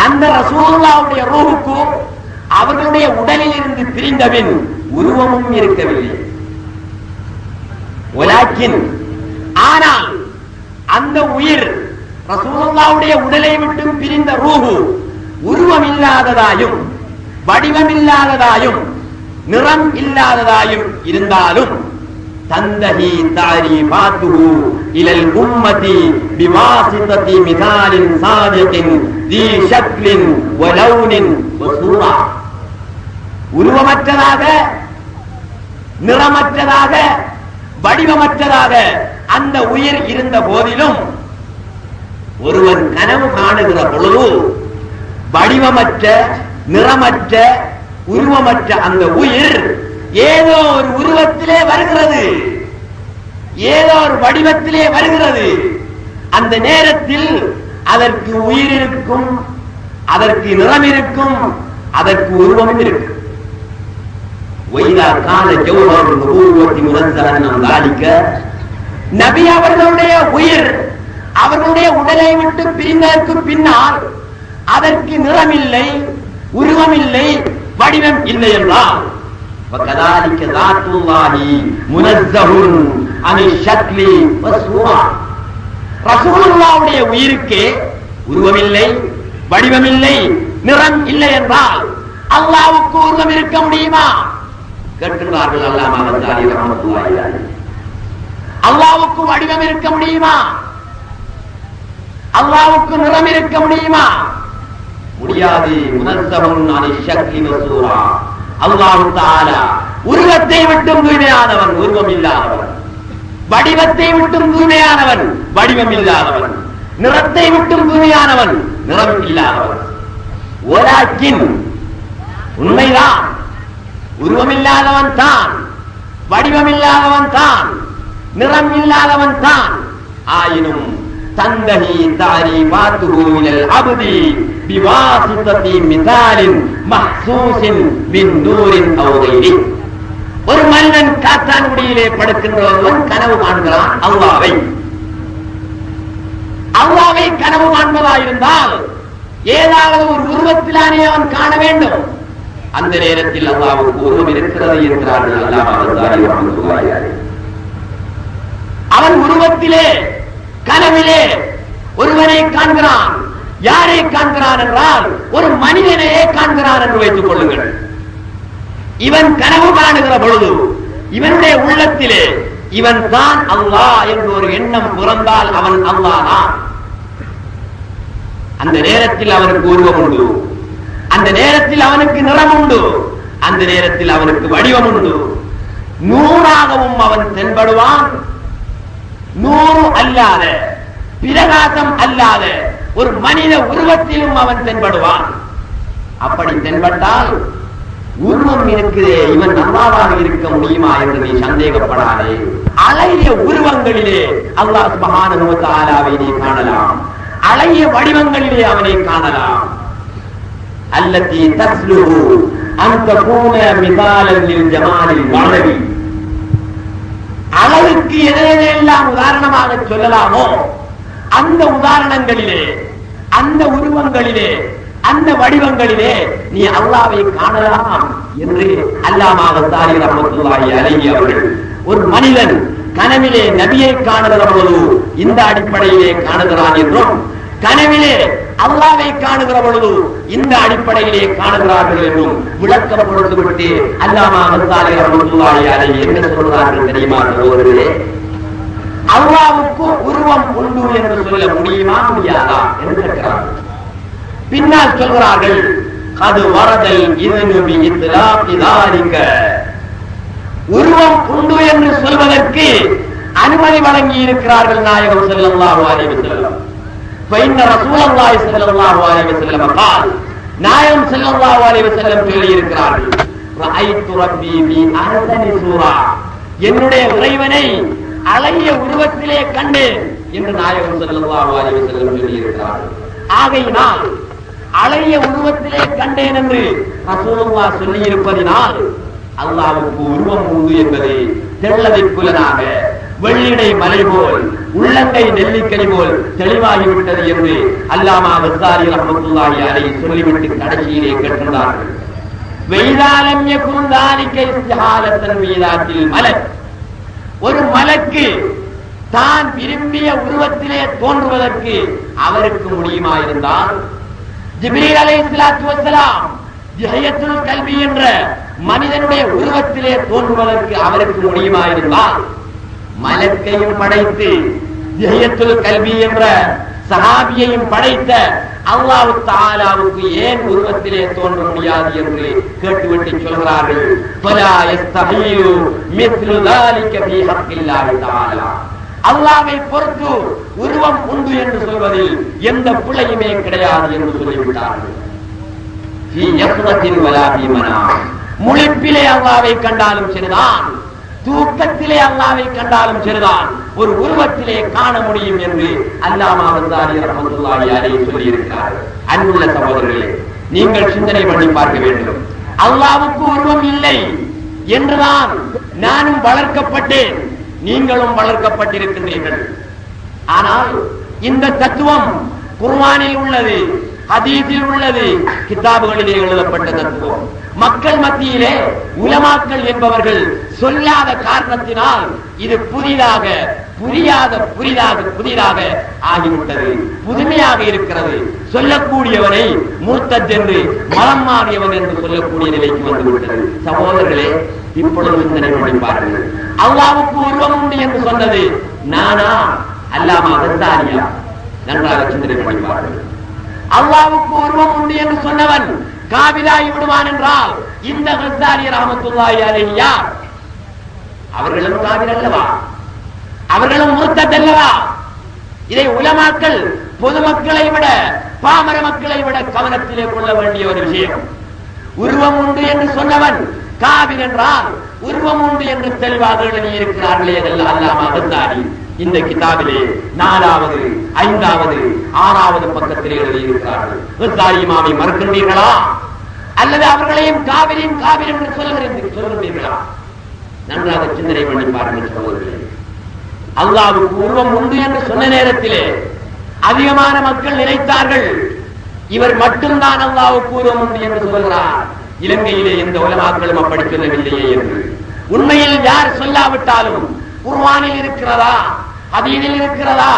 அந்த ரசூலுல்லாஹ்வுடைய ரூஹுக்கு அவர்களுடைய உடலில் இருந்து பிரிந்தபின் உருவமும் இருக்கவில்லை. வலாக்கின், ஆனால் அந்த உயிர் ரசூலுல்லாஹ்வுடைய உடலை விட்டு பிரிந்த ரூஹு உருவம் இல்லாததாயும் வடிவம் இல்லாததாயும் நிறம் இல்லாததாயும் இருந்தாலும் தந்தஹி தாரிபாத்துஹு இலல் உம்மதி பிவாசிததி மிதாலின் சாதிகின் தி ஷக்லின் வ லௌனின் வ சூரா. உருவமற்றதாக, நிறமற்றதாக, வடிவமற்றதாக அந்த உயிர் இருந்த போதிலும் ஒருவன் கனவு காணுகிற பொழுது வடிவமற்ற, நிறமற்ற, உருவமற்ற அந்த உயிர் ஏதோ ஒரு உருவத்திலே வருகிறது, ஏதோ ஒரு வடிவத்திலே வருகிறது. அந்த நேரத்தில் அதற்கு உயிர் இருக்கும், அதற்கு நிறம் இருக்கும், அதற்கு உருவம் இருக்கும். நபி அவர்களுடைய உயிர் அவர்களுடைய உடலை விட்டு பிரிந்ததற்கு பின்னால் அதற்கு நிறம் இல்லை, உருவம் இல்லை, வடிவம் இல்லை என்றால் ரசூலுல்லாஹ்வுடைய உயிருக்கு உருவமில்லை, வடிவமில்லை, நிறம் இல்லை என்றால் அல்லாஹ்வுக்கு உருவம் இருக்க முடியுமா? கேட்கிறார்கள் அல்லாமா கஸாலி ரஹ்மத்துல்லாஹி அலைஹி. அல்லாஹ்வுக்கு வடிவம் இருக்க முடியுமா? அல்லாஹ்வுக்கு நிறம் இருக்க முடியுமா? முடியாது. முனஸ்ஸஹுன் அனிஷ் ஷக்லி வஸ்ஸூரா. அல்லாஹ் தஆலா உருவத்தை விட்டும் தூய்மையானவன், உருவம் இல்லாதவன். வடிவத்தை விட்டும் தூய்மையானவன், வடிவம் இல்லாதவன். நிறத்தை விட்டும் தூய்மையானவன், நிறம் இல்லாதவன். வலாக்கின், உண்மைதான், உருவமில்லாதவன் தான், வடிவமில்லாதவன் தான், நிறம் இல்லாதவன் தான். ஆயினும் தந்தஹி தாரிபாத்துஹு இலல் அப்தி பிவாசிததி மிதாலின் மஹ்சூஸின் பின் நூரின் அவ் கைரி. ஒரு மனிதன் காத்தான்குடியிலே படுக்கின்றவன் கனவு காண்கிறான் அல்லாஹ்வை. அல்லாஹ்வை கனவு காண்பதாயிருந்தால் ஏதாவது ஒரு உருவத்திலானே அவன் காண வேண்டும். அந்த நேரத்தில் அல்லாஹ்வுக்கு உருவம் இருக்கிறது என்கிறார்கள் அல்லாஹ் அன்சாரி ரஹ்மத்துல்லாஹி அலைஹி. அவன் உருவத்திலே கனவிலே ஒருவனை காண்கிறான். யாரை காண்கிறான் என்றால் ஒரு மனிதனையே காண்கிறான் என்று வைத்துக் கொள்ளுங்கள். இவன் கனவு காணுகிற பொழுது இவனுடைய உள்ளத்திலே இவன் தான் அல்லாஹ் என்று ஒரு எண்ணம் பிறந்தால் அவன் அல்லாஹ் தான். அந்த நேரத்தில் அவனுக்கு உருவம் உண்டு, அந்த நேரத்தில் அவனுக்கு நிறம் உண்டு, அந்த நேரத்தில் அவனுக்கு வடிவம் உண்டு. நூறாகவும் அவன் தென்படுவான். நூறு அல்லாத பிரகாசம் அல்லாத ஒரு மனித உருவத்திலும் அவன் தென்படுவான். அப்படி தென்பட்டால் உருவம் இருக்குதே, இவன் அல்லாஹ்வாக இருக்க முடியுமா என்று நீ சந்தேகப்படாதே. அழகிய உருவங்களிலே அல்லாஹ் சுப்ஹானஹு வ தஆலாவை நீ காணலாம், அழகிய வடிவங்களிலே அவனை காணலாம். அல்லதி தஸ்லுஹு அன் தகூன மிசாலன் லில் ஜமாலில் மஅனவி. அழகுக்கு எதையெல்லாம் உதாரணமாக சொல்லலாமோ அந்த உதாரணங்களிலே, அந்த உருவங்களிலே, அந்த வடிவங்களிலே நீ அல்லாஹ்வை காணலாம் என்று அல்லாமா அன்சாரி ரஹ்மத்துல்லாஹி அலைஹி அவர்கள் ஒரு மனிதன் கனவிலே நபியை காணுகிற பொழுது இந்த அடிப்படையிலே காணுகிறான் என்றும், கனவிலே அல்லாஹ்வை காணுகிற பொழுது இந்த அடிப்படையிலே காணுகிறார்கள் என்றும் விளக்கம் கொடுத்துவிட்டு அல்லாமா அன்சாரி ரஹ்மத்துல்லாஹி அலைஹி என்ன சொல்கிறார்கள் தெரியுமா சகோதரர்களே? அல்லாஹ்வுக்கு உருவம் உண்டு என்று சொல்ல முடியுமா முடியாதா என்று கேட்கிறார்கள். பின்னால் சொல்கிறார்கள், அது வரதல் இذن بإطلاق ذلك. உருவம் உண்டு என்று சொல்வதற்கு அனுமதி வழங்கி இருக்கிறார்கள் நாயகம் ஸல்லல்லாஹு அலைஹி வஸல்லம். فإن رسول الله صلى الله عليه وسلم قال. நாயகம் ஸல்லல்லாஹு அலைஹி வஸல்லம் சொல்லி இருக்கிறார்கள், رأيت ربي في أحسن صورة. என்னுடைய இறைவனை அழகிய உருவத்திலே கண்டேன் என்று நாயகம் ஸல்லல்லாஹு அலைஹி வஸல்லம் சொல்லி இருக்கிறார்கள். ஆகையினால் அழகிய உருவத்திலே கண்டேன் என்று ரசூலுல்லாஹ் சொல்லி இருப்பதினால் அல்லாஹ்வுக்கு உருவம் உண்டு என்பதை தெள்ளதைப்புலனாக வெள்ளிடை மலை போல் உள்ளங்கை நெல்லிக்கனி போல் தெளிவாகிவிட்டது என்று அல்லாமா அன்சாரி ரஹ்மத்துல்லாஹி அலைஹி சொல்லிவிட்டு கடைசியிலே கேட்கிறார்கள், வைதாலம் யகுன் ذلك இஸ்திஹாலத்தன் மீதாத்தில் மலக். ஒரு மலக்கு தான் விரும்பிய உருவத்திலே தோன்றுவதற்கு அவருக்கு முடியுமா இருந்தால், ஜிப்ரீல் அலைஹிஸ்ஸலாத்து வஸ்ஸலாம் ஜஹியத்துல் கல்பி என்ற மனிதனுடைய உருவத்திலே தோன்றுவதற்கு அவருக்கு முடியுமா இருந்தால், மலக்கையும் படைத்து ஜஹியத்துல் கல்பி என்ற சஹாபியையும் படைத்த அல்லாஹ் தஆலாவுக்கு ஏன் உருவத்திலே தோன்ற முடியாது என்று கேட்டுவிட்டு சொல்கிறார்கள், ஃபலா யஸ்தஹீலு மிஸ்லு ذلك ஃபீ ஹக்கில்லாஹி தஆலா. அல்லாஹ்வை பொறுத்து உருவம் உண்டு என்று சொல்வதில் எந்த பிழையுமே கிடையாது என்று சொல்லிவிட்டார்கள். ஃபீ யக்ரத்தின் வலா ஃபீ மனாம். முழிப்பிலே அல்லாஹ்வை கண்டாலும் சரிதான், தூக்கத்திலே அல்லாஹ்வை கண்டாலும் சரிதான், ஒரு உருவத்திலே காண முடியும் என்று அல்லாமா அன்சாரி ரஹ்மத்துல்லாஹி அலைஹி சொல்லி இருக்கிறார். அன்புள்ள சகோதரர்களே, நீங்கள் சிந்தனை பண்ணி பார்க்க வேண்டும். அல்லாஹ்வுக்கு உருவம் இல்லை என்றுதான் நானும் வளர்க்கப்பட்டேன், நீங்களும் வளர்க்கப்பட்டிருக்கின்றீர்கள். ஆனால் இந்த தத்துவம் குர்ஆனில் உள்ளது, ஹதீஸில் உள்ளது, கிதாபுகளிலே எழுதப்பட்ட தத்துவம். மக்கள் மத்தியிலே உலமாக்கள் என்பவர்கள் சொல்லாத காரணத்தினால் இது புதிதாக ஆகிவிட்டது, புதுமையாக இருக்கிறது. சொல்லக்கூடியவனை முர்த்தத் என்று, மதம் மாறியவன் என்று சொல்லக்கூடிய நிலைக்கு வந்துவிட்டது. சகோதரர்களே, இப்பொழுது சிந்தனை பண்ணி பாருங்கள். அல்லாஹ்வுக்கு உருவம் உண்டு என்று சொன்னது நானா அல்லாமா அன்சாரியா? நன்றாக சிந்தனை பண்ணி பாருங்கள். அல்லாஹ்வுக்கு உருவம் உண்டு என்று சொன்னவன் காபிராகி விடுவான் என்றால் இந்த அன்சாரி ரஹ்மத்துல்லாஹி அலைஹி யார்? அவர்களும் காபிர் அல்லவா? அவர்களும் முர்த்தத் அல்லவா? இதை உலமாக்கள் பொதுமக்களை விட பாமர மக்களை விட கவனத்திலே கொள்ள வேண்டிய ஒரு விஷயம். உருவம் உண்டு என்று சொன்னவன் காபிர் என்றால் உருவம் உண்டு என்று தெளிவாக எழுதி இருக்கிறார்களே அல்லாமா அன்சாரி இந்த கிதாபிலே 4வது 5வது 6வது பக்கத்திலே எழுதியிருக்கிறார்கள். அன்சாரி இமாமை மறுக்கின்றீர்களா அல்லது அவர்களையும் காபிர் என்று சொல்லுகிறீர்களா? நன்றாக சிந்தனை பண்ணி பாருங்கள் சகோதரர்களே. அல்லாஹ்வுக்கு உருவம் உண்டு என்று சொன்ன நேரத்திலே அதிகமான மக்கள் நினைத்தார்கள் இவர் மட்டும்தான் அல்லாஹ்வுக்கு உருவம் உண்டு என்று சொல்கிறார், இலங்கையிலே எந்த உலமாக்களும் அப்படி சொல்லவில்லையே என்று. உண்மையில் யார் சொல்லாவிட்டாலும் குர்ஆனில் இருக்கிறதா, ஹதீஸில் இருக்கிறதா,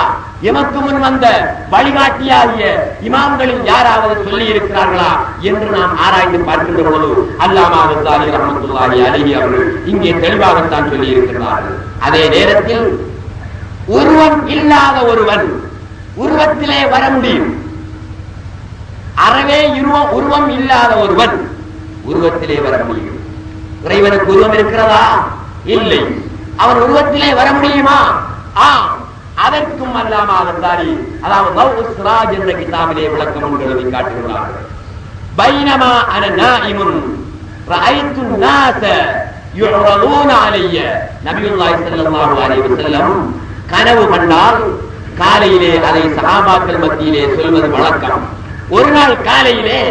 எமக்கு முன் வந்த வழிகாட்டியாகிய இமாம்களில் யாராவது சொல்லி இருக்கிறார்களா என்று நாம் ஆராய்ந்து பார்க்கின்ற பொழுது அல்லாமா கஸ்ஸாலி ரஹ்மத்துல்லாஹி அலைஹி அவர்கள் இங்கே தெளிவாகத்தான் சொல்லி இருக்கிறார்கள். அதே நேரத்தில் உருவம் இல்லாத ஒருவன் உருவத்திலே வர முடியும். அறவே உருவம் இல்லாத ஒருவன் உருவத்திலே வர முடியும். இறைவனுக்கு உருவம் இருக்கிறதா? இல்லை. அவன் உருவத்திலே வர முடியுமா? அதற்கும் அல்லாமா கஸ்ஸாலி அதாவது தௌஉஸ் சிராஜ் என்ற கிதாபிலே விளக்கம் எழுதி காட்டுகிறார்கள். பைனமா அன நாயிமுன் ரஅய்து الناس يعرضون علي. நபியுல்லாஹி ஸல்லல்லாஹு அலைஹி வஸல்லம் கனவு கண்டால் காலையிலே அதை சஹாபாக்கள் மத்தியிலே சொல்வது வழக்கம். ஒரு நாள் காலையிலே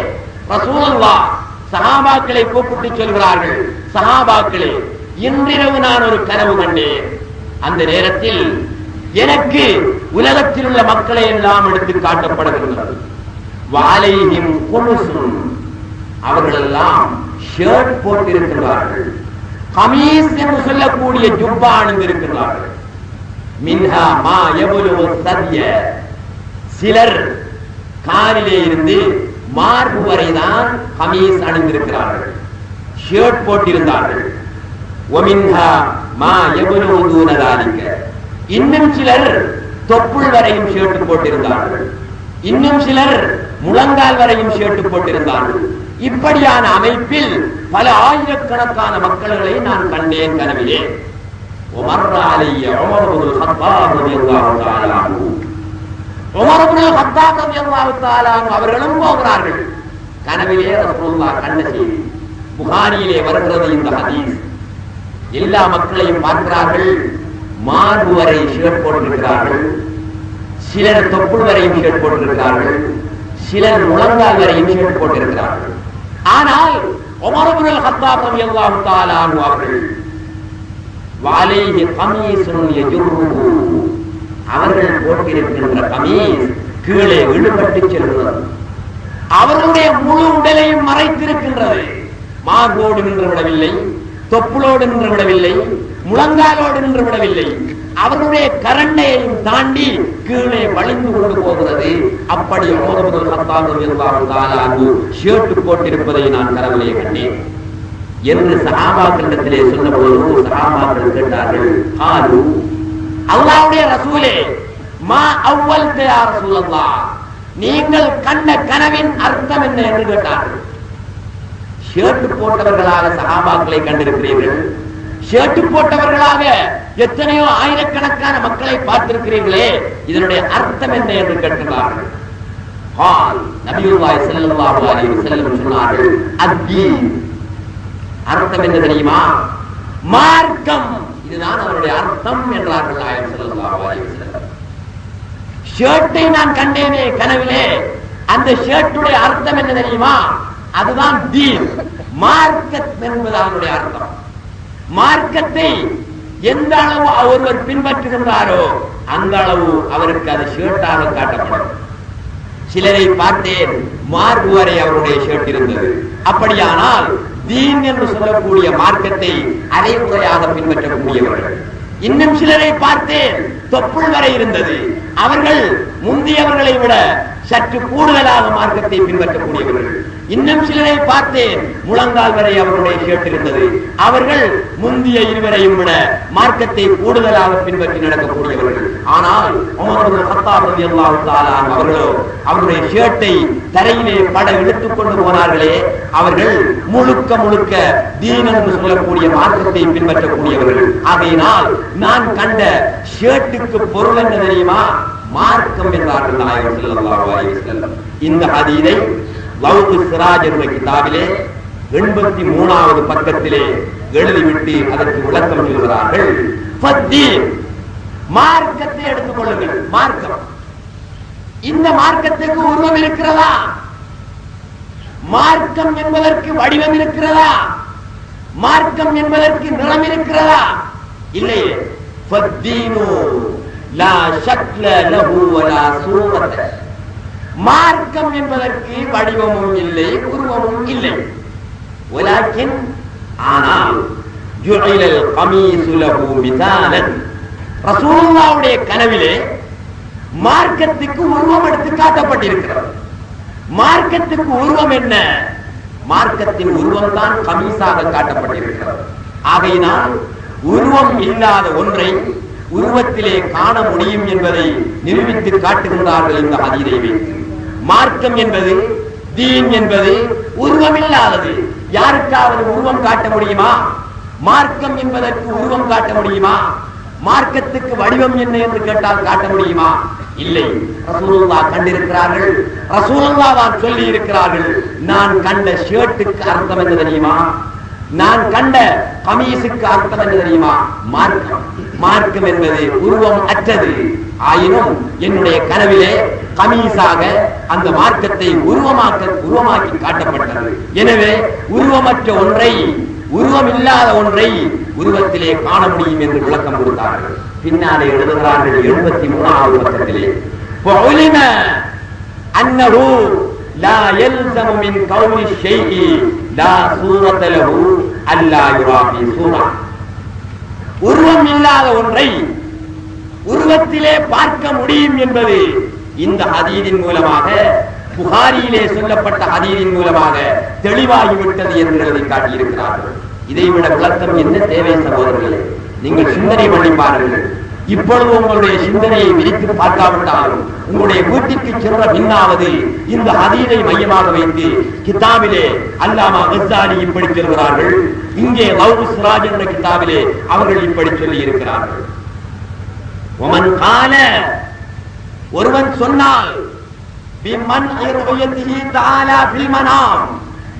ரசூலுல்லாஹ் சஹாபாக்களை கூப்பிட்டு சொல்கிறார்கள், சஹாபாக்களே, இன்றிரவு நான் ஒரு கனவு கண்டேன். அந்த நேரத்தில் எனக்கு உலகத்தில் உள்ள மக்களை எல்லாம் எடுத்து காட்டப்படுகின்றது. வாலைஹிம் குமுசுன், அவர்கள் எல்லாம் ஷர்ட் போட்டிருக்கிறார்கள், கமீஸ் என்று சொல்லக்கூடிய ஜுப்பா அணிந்திருக்கிறார்கள். மின்ஹா மா யபுலு சத்ய, சிலர் காலிலே இருந்து மார்பு வரைதான் கமீஸ் அணிந்திருக்கிறார்கள், ஷர்ட் போட்டிருந்தார்கள். ஒமின்ஹா மா யபுலு தூன தாலிக, இன்னும் சிலர் தொப்புள் வரையும் ஷர்ட் போட்டிருந்தார்கள், இன்னும் சிலர் முழங்கால் வரையும் ஷர்ட் போட்டிருந்தார்கள். இப்படியான அமைப்பில் பல ஆயிரக்கணக்கான மக்கள்களை நான் கண்டேன் கனவிலே. உமர் அலைய உமர் இப்னுல் கத்தாப் ரலியல்லாஹு தஆலா அன்ஹு, உமர் இப்னுல் கத்தாப் ரலியல்லாஹு தஆலா அன்ஹு அவர்களும் போகிறார்கள். கனவிலே ரசூலுல்லாஹ் கண்ட செய்தி புகாரியிலே வருகிறது இந்த ஹதீஸ். எல்லா மக்களையும் பார்க்கிறார்கள், மார்பு வரை ஷர்ட் போட்டிருக்கிறார்கள், சிலர் தொப்புள் வரையும் ஷர்ட் போட்டிருக்கிறார்கள், சிலர் முழங்கால் வரையும் ஷர்ட் போட்டிருக்கிறார்கள். ஆனால் உமர் இப்னுல் கத்தாப் ரலியல்லாஹு தஆலா அன்ஹு அவர்கள் வாலைஹி கமீஸுன் யஜுர்ரு, அவர்கள் போட்டிருக்கின்ற கமீஸ் கீழே இழுபட்டு செல்கிறது, அவர்களுடைய முழு உடலையும் மறைத்திருக்கின்றது. மார்போடு நின்று விடவில்லை, தொப்புளோடு நின்று விடவில்லை, முழங்காலோடு நின்று விடவில்லை, அவருடைய கரண்டையையும் தாண்டி கீழே வளைந்து கொண்டு போகிறது. அப்படி உமர் இப்னுல் கத்தாப் ரலியல்லாஹு தஆலா அன்ஹு ஷர்ட் போட்டிருப்பதை நான் கனவிலே கண்டேன் என்று சஹாபாக்களிடத்திலே சொன்னபோது சஹாபாக்கள் கேட்டார்கள், ஆலு அல்லாஹ்வுடைய ரசூலே, மா அவ்வல்த யா ரசூலல்லாஹ், நீங்கள் கண்ட கனவின் அர்த்தம் என்ன என்று கேட்டார்கள். ஷர்ட் போட்டவர்களாக சஹாபாக்களை கண்டிருக்கிறீர்கள், ஷர்ட் போட்டவர்களாக எத்தனையோ ஆயிரக்கணக்கான மக்களை பார்த்திருக்கிறீர்களே, இதனுடைய அர்த்தம் என்ன என்று கேட்கிறார்கள். நபியுல்லாஹி ஸல்லல்லாஹு அலைஹி வஸல்லம் சொன்னார்கள், அத்தீன், அர்த்தம் என்ன தெரியுமா? மார்க்கம், இதுதான் அவருடைய அர்த்தம் என்றார்கள் நாயகம் ஸல்லல்லாஹு அலைஹி வஸல்லம். ஷர்ட்டை நான் கண்டேனே கனவிலே, அந்த ஷர்ட்டுடைய அர்த்தம் என்ன தெரியுமா? அதுதான் தீன், மார்க்கம் என்பது அதனுடைய அர்த்தம். மார்க்கத்தை எந்த அளவு ஒருவர் பின்பற்றுகின்றாரோ அந்த அளவு அவருக்கு அது ஷர்ட்டாக காட்டப்படும். சிலரை பார்த்தேன், மார்பு வரை அவருடைய ஷர்ட் இருந்தது. அப்படியானால் தீன் என்று சொல்லக்கூடிய மார்க்கத்தை அரைகுறையாக பின்பற்றக்கூடியவர்கள். இன்னும் சிலரை பார்த்தேன், தொப்புள் வரை இருந்தது, அவர்கள் முந்தியவர்களை விட சற்று கூடுதலாக மார்க்கத்தை பின்பற்றக்கூடியவர்கள். இன்னும் சிலரை பார்த்தேன், முழங்கால் வரை அவர்களுடைய ஷர்ட் இருந்தது, அவர்கள் முந்திய இருவரையும் விட மார்க்கத்தை கூடுதலாக பின்பற்றி நடக்கக்கூடியவர்கள். ஆனால் உமர் இப்னுல் கத்தாப் ரலியல்லாஹு தஆலா அவர்களோ அவருடைய ஷர்ட்டை தரையிலே பட இழுத்துக் கொண்டு போனார்களே, அவர்கள் முழுக்க முழுக்க தீன் என்று சொல்லக்கூடிய மார்க்கத்தை பின்பற்றக்கூடியவர்கள். ஆகையினால் நான் கண்ட ஷர்ட்டுக்கு பொருள் என்ன தெரியுமா? மார்க்கம் என்றார்கள் நாயகம் ஸல்லல்லாஹு அலைஹி வஸல்லம். இந்த ஹதீஸை தௌஉஸ் சிராஜ் என்ற கிதாபிலே 83வது பக்கத்திலே எழுதிவிட்டு அதற்கு விளக்கம் சொல்கிறார்கள். ஃபத்தீன், மார்க்கத்தை எடுத்துக் கொள்ளுங்கள். மார்க்கம், இந்த மார்க்கத்துக்கு உருவம் இருக்கிறதா? மார்க்கம் என்பதற்கு வடிவம் இருக்கிறதா? மார்க்கம் என்பதற்கு நிறம் இருக்கிறதா? இல்லையே. ஃபத்தீனு லா ஷக்ல லஹு வலா சூரத, மார்க்கம் என்பதற்கு வடிவமும் இல்லை, உருவமும் இல்லை. வலக்கின் ஆனால் ஜுஇலல் கமீசு லஹு மிதாலன் ரசூலுல்லாஹ்வுடைய கனவிலே மார்க்கத்துக்கு உருவம் எடுத்து காட்டப்பட்டிருக்கிறது. மார்க்கத்துக்கு உருவம் என்ன? மார்க்கத்தின் உருவம் தான் கமீஸாக காட்டப்பட்டிருக்கிறது. ஆகையினால் உருவம் இல்லாத ஒன்றை உருவத்திலே காண முடியும் என்பதை நிரூபித்து காட்டுகின்றார்கள் இந்த ஹதீஸை வைத்து. மார்க்கம் என்பது, தீன் என்பது உருவமில்லாதது. யாருக்காவது உருவம் காட்ட முடியுமா? மார்க்கம் என்பதற்கு உருவம் காட்ட முடியுமா? மார்க்கத்துக்கு வடிவம் என்ன என்று கேட்டால் காட்ட முடியுமா? இல்லை. ரசூலுல்லாஹ் கண்டிருக்கிறார்கள். ரசூலுல்லாஹ் தான் சொல்லி இருக்கிறார்கள். நான் கண்ட ஷர்ட்டுக்கு அர்த்தம் என்ன தெரியுமா? நான் கண்ட கமீஸுக்கு அர்த்தம் என்ன தெரியுமா? மார்க்கம். மார்க்கம் என்பது உருவம் அற்றது. ஆயினும் என்னுடைய கனவிலே கமீஸாக அந்த மார்க்கத்தை உருவமாக்கி காட்டப்பட்டது. எனவே உருவமற்ற ஒன்றை, உருவம் இல்லாத ஒன்றை உருவத்திலே காண முடியும் என்று விளக்கம் கொடுத்தார்கள். பின்னாலே எழுதுகிறார்கள் 73வது பக்கத்திலே, فَعُلِمَ أَنَّهُ لَا يَلْزَمُ مِنْ كَوْنِ الشَّيْءِ لَا صُورَةَ لَهُ أَلَّا يُرَى فِي صُورَةٍ. உருவம் இல்லாத ஒன்றை உருவத்திலே பார்க்க முடியும் என்பது இந்த ஹதீஸின் மூலமாக, புகாரியிலே சொல்லப்பட்ட ஹதீஸின் மூலமாக தெளிவாகிவிட்டது என்று எழுதி காட்டியிருக்கிறார்கள். இதைவிட விளக்கம் என்ன தேவை சகோதரர்களே? நீங்கள் சிந்தனை பண்ணி பாருங்கள். இப்பொழுது உங்களுடைய சிந்தனையை விரித்து பார்க்காவிட்டாலும் உங்களுடைய வீட்டிற்கு சென்ற பின்னாவது இந்த ஹதீஸை மையமாக வைத்து கிதாபிலே அல்லாமா கஸ்ஸாலி இப்படி சொல்கிறார்கள், இங்கே லவ்ஹு சிராஜ் என்ற கிதாபிலே அவர்கள் இப்படி சொல்லி இருக்கிறார்கள். ஒமன் கால, ஒருவன் சொன்னால் பிமன் ருயத்திஹி தஆலா ஃபில் மனாம்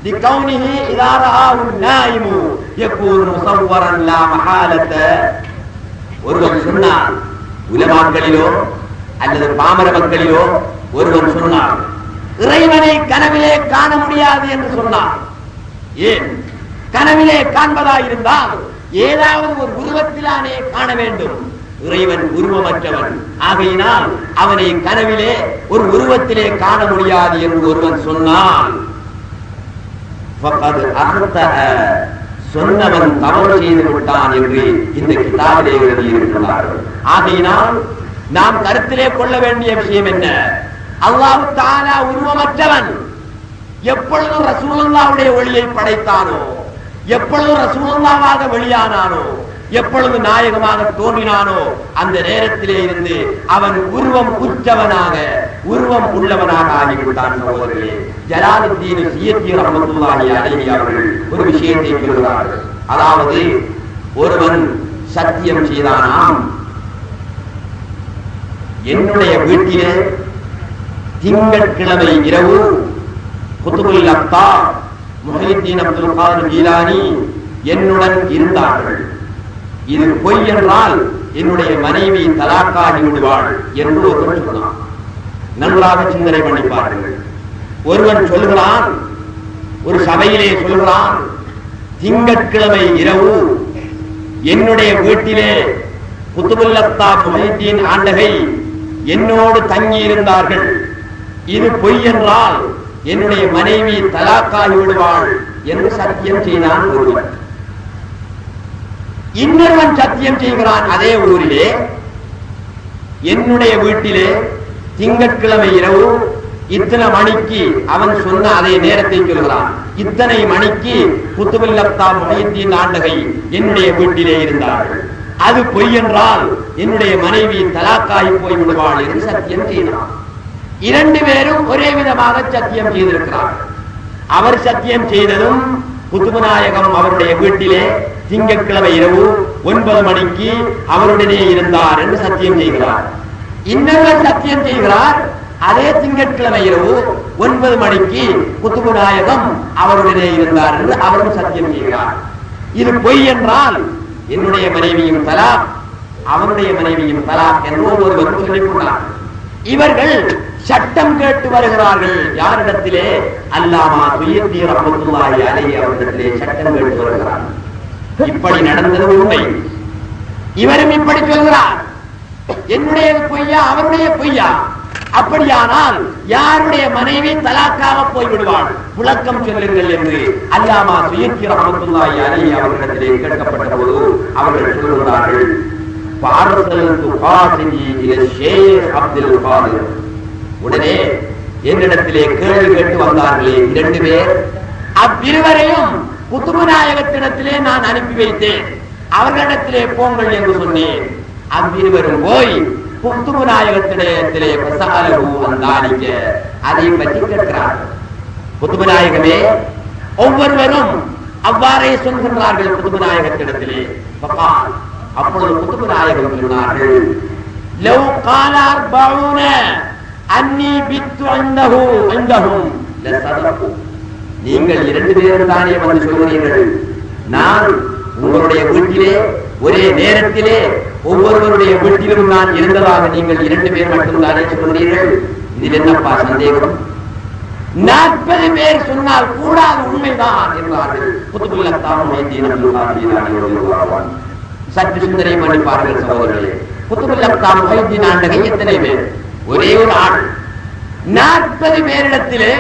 பிகௌனிஹி இதா ரஆஹு நாயிமு யகூனு முஸவ்வரன் லா மஹாலத. ஒருவன் சொன்னார், உலமாக்களிலோ அல்லது பாமர மக்களிலோ ஒருவன் சொன்னார், இறைவனை கனவிலே காண முடியாது என்று சொன்னார். ஏன்? கனவிலே காண்பதாயிருந்தால் ஏதாவது ஒரு உருவத்திலானே காண வேண்டும். இறைவன் உருவமற்றவன். ஆகையினால் அவனை கனவிலே ஒரு உருவத்திலே காண முடியாது என்று ஒருவன் சொன்னான், சொன்னவன் தவறு செய்து விட்டான் என்று இந்த கிதாபிலே எழுதியிருக்கிறார்கள். ஆகையினால் நாம் கருத்திலே கொள்ள வேண்டிய விஷயம் என்ன? அல்லாஹ் தஆலா உருவமற்றவன். எப்பொழுது ரசூலுல்லாஹ்வுடைய ஒளியை படைத்தானோ, எப்பொழுது ரசூலுல்லாஹ்வாக வெளியானானோ, எப்பொழுது நாயகமாக தோன்றினானோ அந்த நேரத்திலே இருந்து அவன் உருவம் உற்றவனாக, உருவம் உள்ளவனாக ஆகிவிட்டான். சகோதரர்களே, ஜலாலுத்தீன் சியத்தி ரஹ்மத்துல்லாஹி அலைஹி அவர்கள் ஒரு விஷயத்தை சொல்கிறார்கள். அதாவது ஒருவன் சத்தியம் செய்தானாம், என்னுடைய வீட்டிலே திங்கட்கிழமை இரவு குதுபுல் அக்தார் முஹியுத்தீன் அப்துல் காதிர் ஜீலானி என்னுடன் இருந்தார்கள். இது பொய் என்றால் என்னுடைய மனைவி தலாக்காகி விடுவாள் என்று ஒருவன் சொன்னான். நன்றாக சிந்தனை பண்ணி பாருங்கள். ஒருவன் சொல்கிறான், ஒரு சபையிலே சொல்கிறான், திங்கட்கிழமை இரவு என்னுடைய வீட்டிலே குதுபுல் அக்தார் முஹியுத்தீன் ஆண்டகை என்னோடு தங்கி இருந்தார்கள். இது பொய் என்றால் என்னுடைய மனைவி தலாக்காகி விடுவாள் என்று சத்தியம் செய்தான் ஒருவன். இன்னொருவன் சத்தியம் செய்கிறான், அதே ஊரிலே என்னுடைய வீட்டிலே திங்கட்கிழமை இரவு இத்தனை மணிக்கு, அவன் சொன்ன அதே நேரத்தை சொல்கிறான், இத்தனை மணிக்கு குதுபுல் அக்தார் முஹியுத்தீன் ஆண்டகை என்னுடைய வீட்டிலே இருந்தார்கள். அது பொய் என்றால் என்னுடைய மனைவி தலாக்காகி போய் விடுவாள் என்று சத்தியம் செய்கிறான். இரண்டு பேரும் ஒரே விதமாக சத்தியம் செய்திருக்கிறார். அவர் சத்தியம் செய்ததும் குதுபு நாயகம் அவருடைய வீட்டிலே திங்கட்கிழமை இரவு 9 மணிக்கு அவருடனே இருந்தார் என்று சத்தியம் செய்கிறார். இன்னொருவர் சத்தியம் செய்கிறார், அதே திங்கட்கிழமை இரவு 9 மணிக்கு குதுபு நாயகம் அவருடனே இருந்தார் என்று அவரும் சத்தியம் செய்கிறார். இது பொய் என்றால் என்னுடைய மனைவியும் தலாக், அவருடைய மனைவியும் தலாக் என்று ஒருவர் சொல்லிக் கொண்டார். இவர்கள் சட்டம் கேட்டு வருகிறார்கள். யாரிடத்திலே? அல்லாமா சுயத்தி ரஹ்மத்துல்லாஹி அலைஹி அவர்களிடத்திலே சட்டம் கேட்டு வருகிறார்கள். இப்படி நடந்தது உண்மை. இவரும் இப்படி சொல்கிறார், என்னுடைய பொய்யா அவருடைய பொய்யா? அப்படியானால் யாருடைய மனைவி தலாக்காக போய்விடுவாள், விளக்கம் சொல்லுங்கள் என்று அல்லாமா சுயத்தி ரஹ்மத்துல்லாஹி அலைஹி அவர்களிடத்திலே கேட்கப்பட்ட போது அவர்கள் சொல்கிறார்கள், அப்துல் காதிர் உடனே என்னிடத்திலே கேள்வி கேட்டு வந்தார்களே 2 பேர், அவ்விருவரையும் குத்துபு நாயகத்திடத்திலே நான் அனுப்பி வைத்தேன், அவர்களிடத்திலே போங்கள் என்று சொன்னேன். அவ்விருவரும் போய் குத்துபு நாயகத்திடத்திலே அதை பற்றி கேட்கிறார். குத்துபு நாயகமே, ஒவ்வொருவரும் அவ்வாறே சொல்கின்றார்கள் குத்துபு நாயகத்திடத்திலே. அப்பொழுது குத்துபு நாயகம் சொன்னார்கள், லவ் காலார் பவுன அன்னி பித்து அந்தஹு அந்தஹும் லஸதகு. நீங்கள் 2 பேரும் தானே வந்து சொல்கிறீர்கள், நான் உங்களுடைய வீட்டிலே ஒரே நேரத்திலே ஒவ்வொருவருடைய வீட்டிலும் நான் இருந்ததாக நீங்கள் 2 பேர் மட்டும்தானே சொல்கிறீர்கள், இதில் என்னப்பா சந்தேகம்? 40 பேர் சொன்னால் கூடாது, உண்மைதான் என்றார்கள். குத்துபுல் அக்தாம் முஹித்தீன் அப்துல் காதிர் ரலியல்லாஹு அன்ஹு. சற்று சிந்தனை பண்ணிப்பார்கள் சகோதரர்களே. குத்துபுல் அக்தாம் முஹித்தீன் ஆண்டகை எத்தனை பேர்? ஒரே ஒரு ஆள். 40 பேரிடத்திலே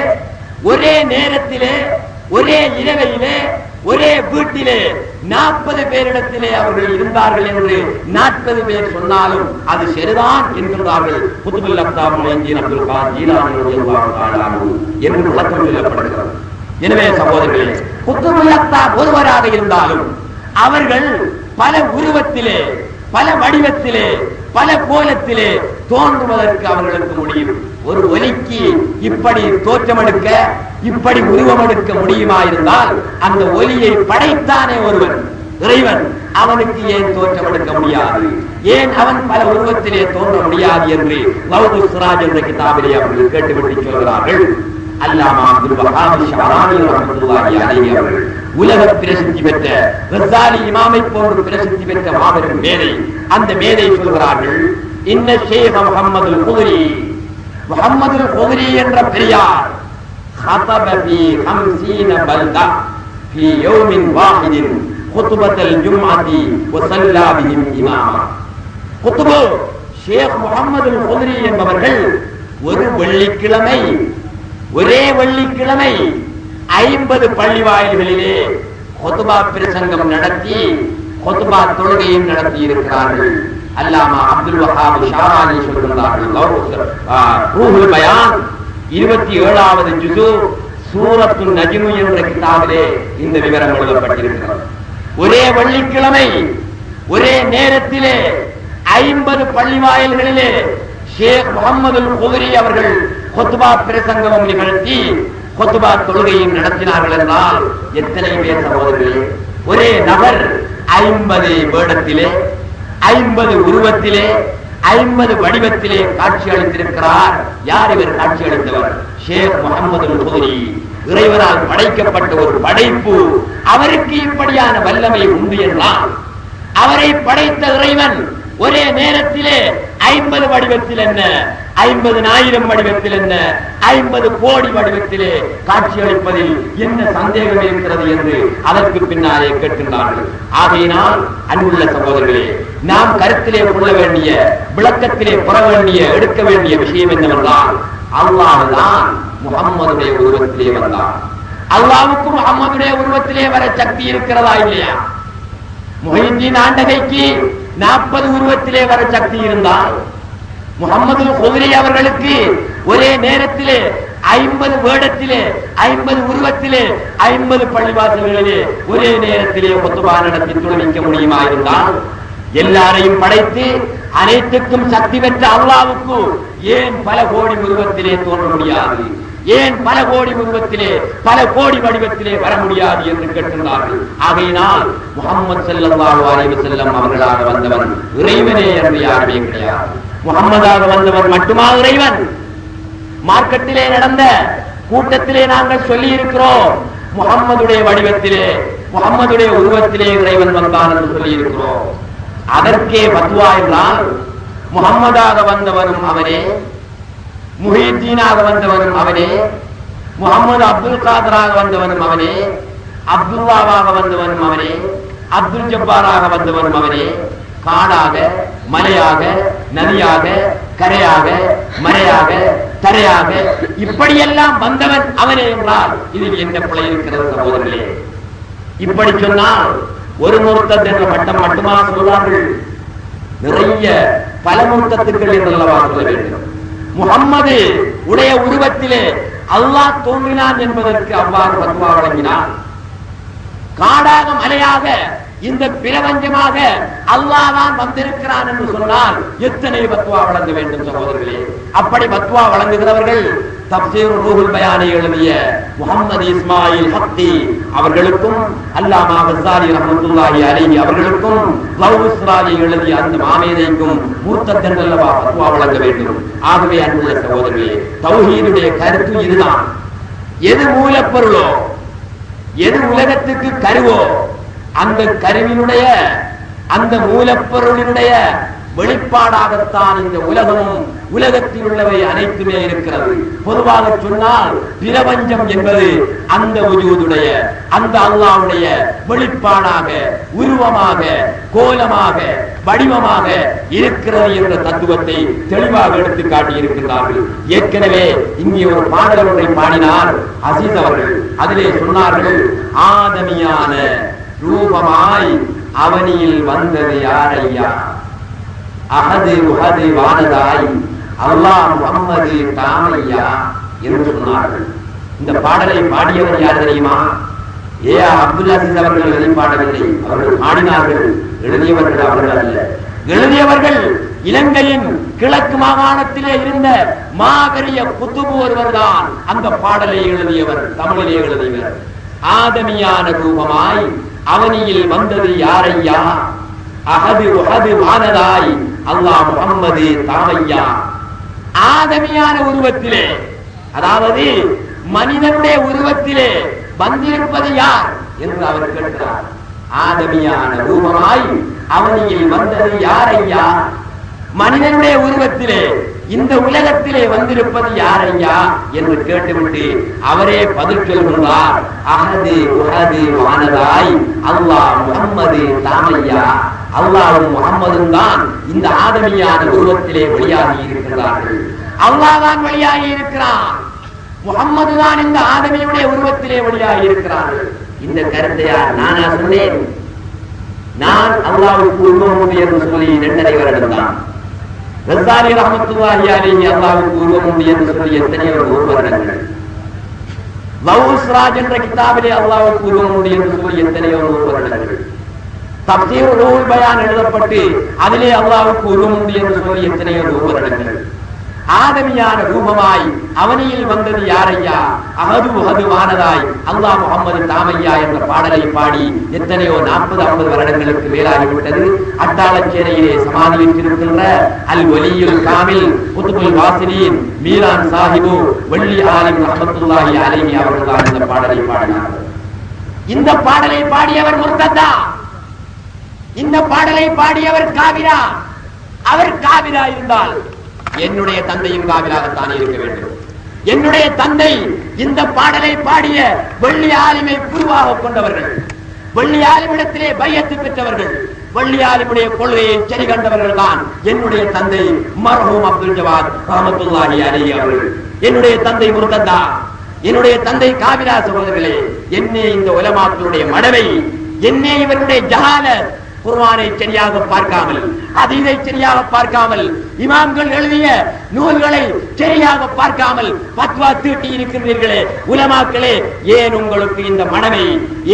ஒரே நேரத்திலே ஒரே இரவையிலே ஒரே வீட்டிலே 40 பேரிடத்திலே அவர்கள் இருந்தார்கள் என்று 40 பேர் சொன்னாலும் அது சரிதான் என்கிறார்கள் குத்துபுல் அக்தாம் முஹித்தீன் அப்துல் காதிர் ஜீலானி ரலியல்லாஹு தஆலா அன்ஹு என்று விளக்கம் சொல்லப்படுகிறது. எனவே சகோதரர்களே, குத்துபுல் அக்தாம் ஒருவராக இருந்தாலும் அவர்கள் பல உருவத்திலே பல வடிவத்திலே பல கோலத்திலே தோன்றுவதற்கு அவர்களுக்கு முடியும். ஒரு ஒலிக்கு இப்படி தோற்றமெடுக்க இப்படி உருவமெடுக்க முடியுமா இருந்தால் அந்த ஒலியை படைத்தானே ஒருவன், இறைவன், அவனுக்கு ஏன் தோற்றமெடுக்க முடியாது? ஏன் அவன் பல உருவத்திலே தோன்ற முடியாது என்று லவ்ஹு சிராஜ் என்ற கிதாபிலே அவர்கள் கேட்டுவிட்டு சொல்கிறார்கள். அல்லாமா அப்துல் வஹாப் ஷஅரானி ரஹ்மத்துல்லாஹி அலைஹி அவர்கள் உலக பிரசித்தி பெற்ற கஸாலி இமாமை போன்று பிரசித்தி பெற்ற மாபெரும் மேதை. அந்த மேதை சொல்கிறார்கள், இன்ன ஷேக் முஹம்மதுல் குதுரி என்ற பெரியார் خطب في 50 بلدة في يوم واحد خطبة الجمعة وصلى بهم إماما. குதுபு ஷேக் முஹம்மதுல் குதுரி என்பவர்கள் ஒரு வெள்ளிக்கிழமை ஒரே வெள்ளிக்கிழமை 50 பள்ளி வாயில்களிலே குத்பா பிரசங்கம் நடத்தி குத்பா தொழுகையும் நடத்தி இருக்கிறார்கள். அல்லாமா அப்துல் வஹாப் ஷஅரானி சொல்கிறார்கள், ரூஹுல் பயான் 27வது ஜுஸு சூரத்துன் நஜ்ம் என்ற கிதாபிலே இந்த விவரம் எழுதப்பட்டிருக்கிறது. ஒரே வெள்ளிக்கிழமை ஒரே நேரத்திலே 50 பள்ளி வாயில்களிலே ஷேக் முஹம்மதுல் குதுரி அவர்கள் குத்பா பிரசங்கம் நிகழ்த்தி குத்பா தொழுகையும் நடத்தினார்கள் என்றால் எத்தனை பேர் சகோதரர்களே? ஒரே நபர் 50 வேடத்திலே 50 உருவத்திலே 50 வடிவத்திலே காட்சி அளித்திருக்கிறார். யார் இவர் காட்சி அளித்தவர்? ஷேக் முஹம்மதுல் குதுரி. இறைவனால் படைக்கப்பட்ட ஒரு படைப்பு. அவருக்கு இப்படியான வல்லமை உண்டு என்றால் அவரை படைத்த இறைவன் ஒரே நேரத்திலே 50 வடிவத்தில் என்ன, 50,000 வடிவத்தில் என்ன, 50 கோடி வடிவத்திலே காட்சியளிப்பதில் என்ன சந்தேகம் இருக்கிறது என்று அதற்கு பின்னாலே கேட்கின்றார்கள். ஆகையினால் அன்புள்ள சகோதரர்களே, நாம் கருத்திலே கொள்ள வேண்டிய விளக்கத்திலே பெற வேண்டிய எடுக்க வேண்டிய விஷயம் என்னவென்றால், அல்லாஹ் தான் முஹம்மதுடைய உருவத்திலே வந்தார். அல்லாஹ்வுக்கு முஹம்மதுடைய உருவத்திலே வர சக்தி இருக்கிறதா இல்லையா? முஹித்தீன் ஆண்டகைக்கு 40 உருவத்திலே வர சக்தி இருந்தால் முஹம்மதுல் குதுரி அவர்களுக்கு ஒரே நேரத்திலே 50 வேடத்திலே 50 உருவத்திலே 50 பள்ளிவாசல்களிலே ஒரே நேரத்திலே குத்பா நடத்தி தொழுவிக்க முடியுமா இருந்தால், எல்லாரையும் படைத்து அனைத்துக்கும் சக்தி பெற்ற அல்லாஹ்வுக்கு ஏன் பல கோடி உருவத்திலே தோன்ற முடியாது? ஏன் பல கோடி உருவத்திலே பல கோடி வடிவத்திலே வர முடியாது என்று கேட்கின்றார்கள். ஆகையினால் முஹம்மது ஸல்லல்லாஹு அலைஹி வஸல்லம் அவர்களாக வந்தவன் இறைவனே என்று யாருமே கிடையாது. முஹம்மதாக வந்தவன் மட்டுமா இறைவன்? மார்க்கத்திலே நடந்த கூட்டத்திலே நாங்கள் சொல்லி இருக்கிறோம், முஹம்மதுடைய வடிவத்திலே முஹம்மதுடைய உருவத்திலே இறைவன் வந்தான் என்று சொல்லி இருக்கிறோம். அதற்கே பத்வா என்றால் முஹம்மதாக வந்தவனும் அவனே, முஹித்தீனாக வந்தவனும் அவனே, முஹம்மது அப்துல் காதராக வந்தவனும் அவனே, அப்துல்லாவாக வந்தவனும் அவனே, அப்துல் ஜப்பாராக வந்தவனும் அவனே, காடாக மலையாக நதியாக கரையாக மறையாக தரையாக இப்படியெல்லாம் வந்தவன் அவனே என்றால் இதில் என்ன பிழை இருக்கிறது சகோதரர்களே? இப்படி சொன்னால் ஒரு முர்த்தத் என்ற மட்டம் மட்டுமா சொல்வார்கள்? நிறைய பல முர்த்தத்துக்கள் என்றல்லவா சொல்ல வேண்டும். முஹம்மது உடைய உருவத்திலே அல்லாஹ் தோன்றினான் என்பதற்கு அவ்வாறு ஃபத்வா வழங்கினார். காடாக மலையாக இந்த பிரபஞ்சமாக அல்லாஹ் தான் வந்திருக்கிறான் என்று சொன்னால் எத்தனை ஃபத்வா வழங்க வேண்டும் சகோதரர்களே? அப்படி ஃபத்வா வழங்குகிறவர்கள் தப்சீர் ரூஹுல் பயானை எழுதிய முஹம்மது இஸ்மாயில் ஹத்தி அவர்களுக்கும் அல்லாமா கஸ்ஸாலி ரஹ்மத்துல்லாஹி அலைஹி அவர்களுக்கும் லவ்ஸ்ராலி எழுதிய அந்த மாமேதைக்கும் முர்த்தத் அல்லவா ஃபத்வா வழங்க வேண்டும். ஆகவே அன்புள்ள சகோதரர்களே, தௌஹீதுடைய கருத்து இதுதான். எது மூலப்பொருளோ, எது உலகத்துக்கு கருவோ, அந்த கருவினுடைய அந்த மூலப்பொருளினுடைய வெளிப்பாடாகத்தான் இந்த உலகமும் உலகத்தில் உள்ளவை அனைத்துமே இருக்கிறது. பொதுவாக சொன்னால் பிரபஞ்சம் என்பது அந்த வஜூதுடைய அந்த அல்லாஹ்வுடைய வெளிப்பாடாக, உருவமாக, கோலமாக, வடிவமாக இருக்கிறது என்ற தத்துவத்தை தெளிவாக எடுத்து காட்டியிருக்கிறார்கள். ஏற்கனவே இங்கே ஒரு பாடல் ஒன்றை பாடினார் அசீஸ் அவர்கள். அதிலே சொன்னார்கள், ஆதமியான ரூபமாய் அவனியில் வந்தது யாரையா, அஹது உஹது வானதாய் அல்லாஹ் முஹம்மது தாமையா என்று சொன்னார்கள். இந்த பாடலை பாடியவர் யார் தெரியுமா? அப்துல் அசீஸ் அவர்கள் எழுதி பாடவில்லை, அவர்கள் பாடினார்கள். எழுதியவர்கள் அவர்கள் அல்ல. எழுதியவர்கள் இலங்கையின் கிழக்கு மாகாணத்திலே இருந்த மாபெரிய குத்துபு ஒருவர் தான் அந்த பாடலை எழுதியவர், தமிழிலே எழுதியவர். ஆதமியான ரூபமாய் அவனியில் வந்தது யாரையா, அஹது உஹது வானதாய் அல்லாஹ் முஹம்மது தாமையா. ஆதமியான உருவத்திலே, அதாவது மனிதனுடைய உருவத்திலே வந்திருப்பது யார் என்று அவர் கேட்கிறார். ஆதமியான ரூபமாய் அவனியில் வந்தது யாரையா, மனிதனுடைய உருவத்திலே இந்த உலகத்திலே வந்திருப்பது யாரையா என்று கேட்டுவிட்டு அவரே பதில் சொல்கின்றார், அஹது உஹது வானதாய் அல்லாஹ் முஹம்மது தாமையா. அல்லாஹ்வும் முஹம்மதும் தான் இந்த ஆதமியான உருவத்திலே வெளியாகி இருக்கிறார்கள். அல்லாஹ் தான் வெளியாகி இருக்கிறான், முஹம்மது தான் இந்த ஆதமியுடைய உருவத்திலே வெளியாகி இருக்கிறார்கள். இந்த கருத்தை நானா சொன்னேன்? நான் அல்லாஹ்வுக்கு உருவம் உண்டு என்று சொல்லி 2.5 வருடம் தான். கஸ்ஸாலி ரஹ்மத்துல்லாஹி அலைஹி அல்லாஹ்வுக்கு உருவம் உண்டு என்று சொல்லி எத்தனையோ வருடங்கள். லவ்ஸ்ராஜ் என்ற கிதாபிலே அல்லாஹ்வுக்கு உருவம் உண்டு என்று சொல்லி எத்தனையோ வருடங்கள். தப்சீர் ரூஹுல் பயான் எழுதப்பட்டு அதிலே அல்லாஹ்வுக்கு உருவம் உண்டு என்று சொல்லி எத்தனையோ வருடங்கள். ஆதமியான ரூபமாய் அவனியில் வந்தது யாரையா, அஹது உஹது வானதாய் அல்லாஹ் முஹம்மது தாமையா என்ற பாடலை பாடி எத்தனையோ 40-50 வருடங்களுக்கு மேலாகிவிட்டது. அட்டாளச்சேரியிலே சமாதியிட்டிருக்கின்ற அல் வலியுல் காமில் குதுபுல் வாசிலீன் மீரான் சாஹிபு வள்ளி ஆலிம் ரஹ்மத்துல்லாஹி அலைஹி அவர்கள் தான் இந்த பாடலை பாடினார். இந்த பாடலை பாடியவர் முர்த்ததா, இந்த பாடலை பாடியவர் காபிரா. அவர் காபிரா இருந்தால் என்னுடைய தந்தையும் காபிராகத்தான் இருக்க வேண்டும். என்னுடைய தந்தை இந்த பாடலை பாடிய வெள்ளி ஆலிமை குருவாக கொண்டவர்கள், வெள்ளி ஆலிமிடத்திலே பையத்து பெற்றவர்கள், வெள்ளி ஆலிமுடைய கொள்கையை சரி கண்டவர்கள் தான் என்னுடைய தந்தை மர்ஹூம் அப்துல் ஜவாத் ரஹ்மத்துல்லாஹி அலைஹி அவர்கள். என்னுடைய தந்தை முர்த்ததா, என்னுடைய தந்தை காபிரா. சகோதரர்களே, என்னே இந்த உலமாக்களுடைய மடவை, என்னே இவருடைய ஜஹாலத், குர்ஆனை சரியாக பார்க்காமல், ஹதீஸை சரியாக பார்க்காமல், இமாம்கள் எழுதிய நூல்களை சரியாக பார்க்காமல் ஃபத்வா தீட்டி இருக்கின்றீர்களே உலமாக்களே, ஏன் உங்களுக்கு இந்த மனமை,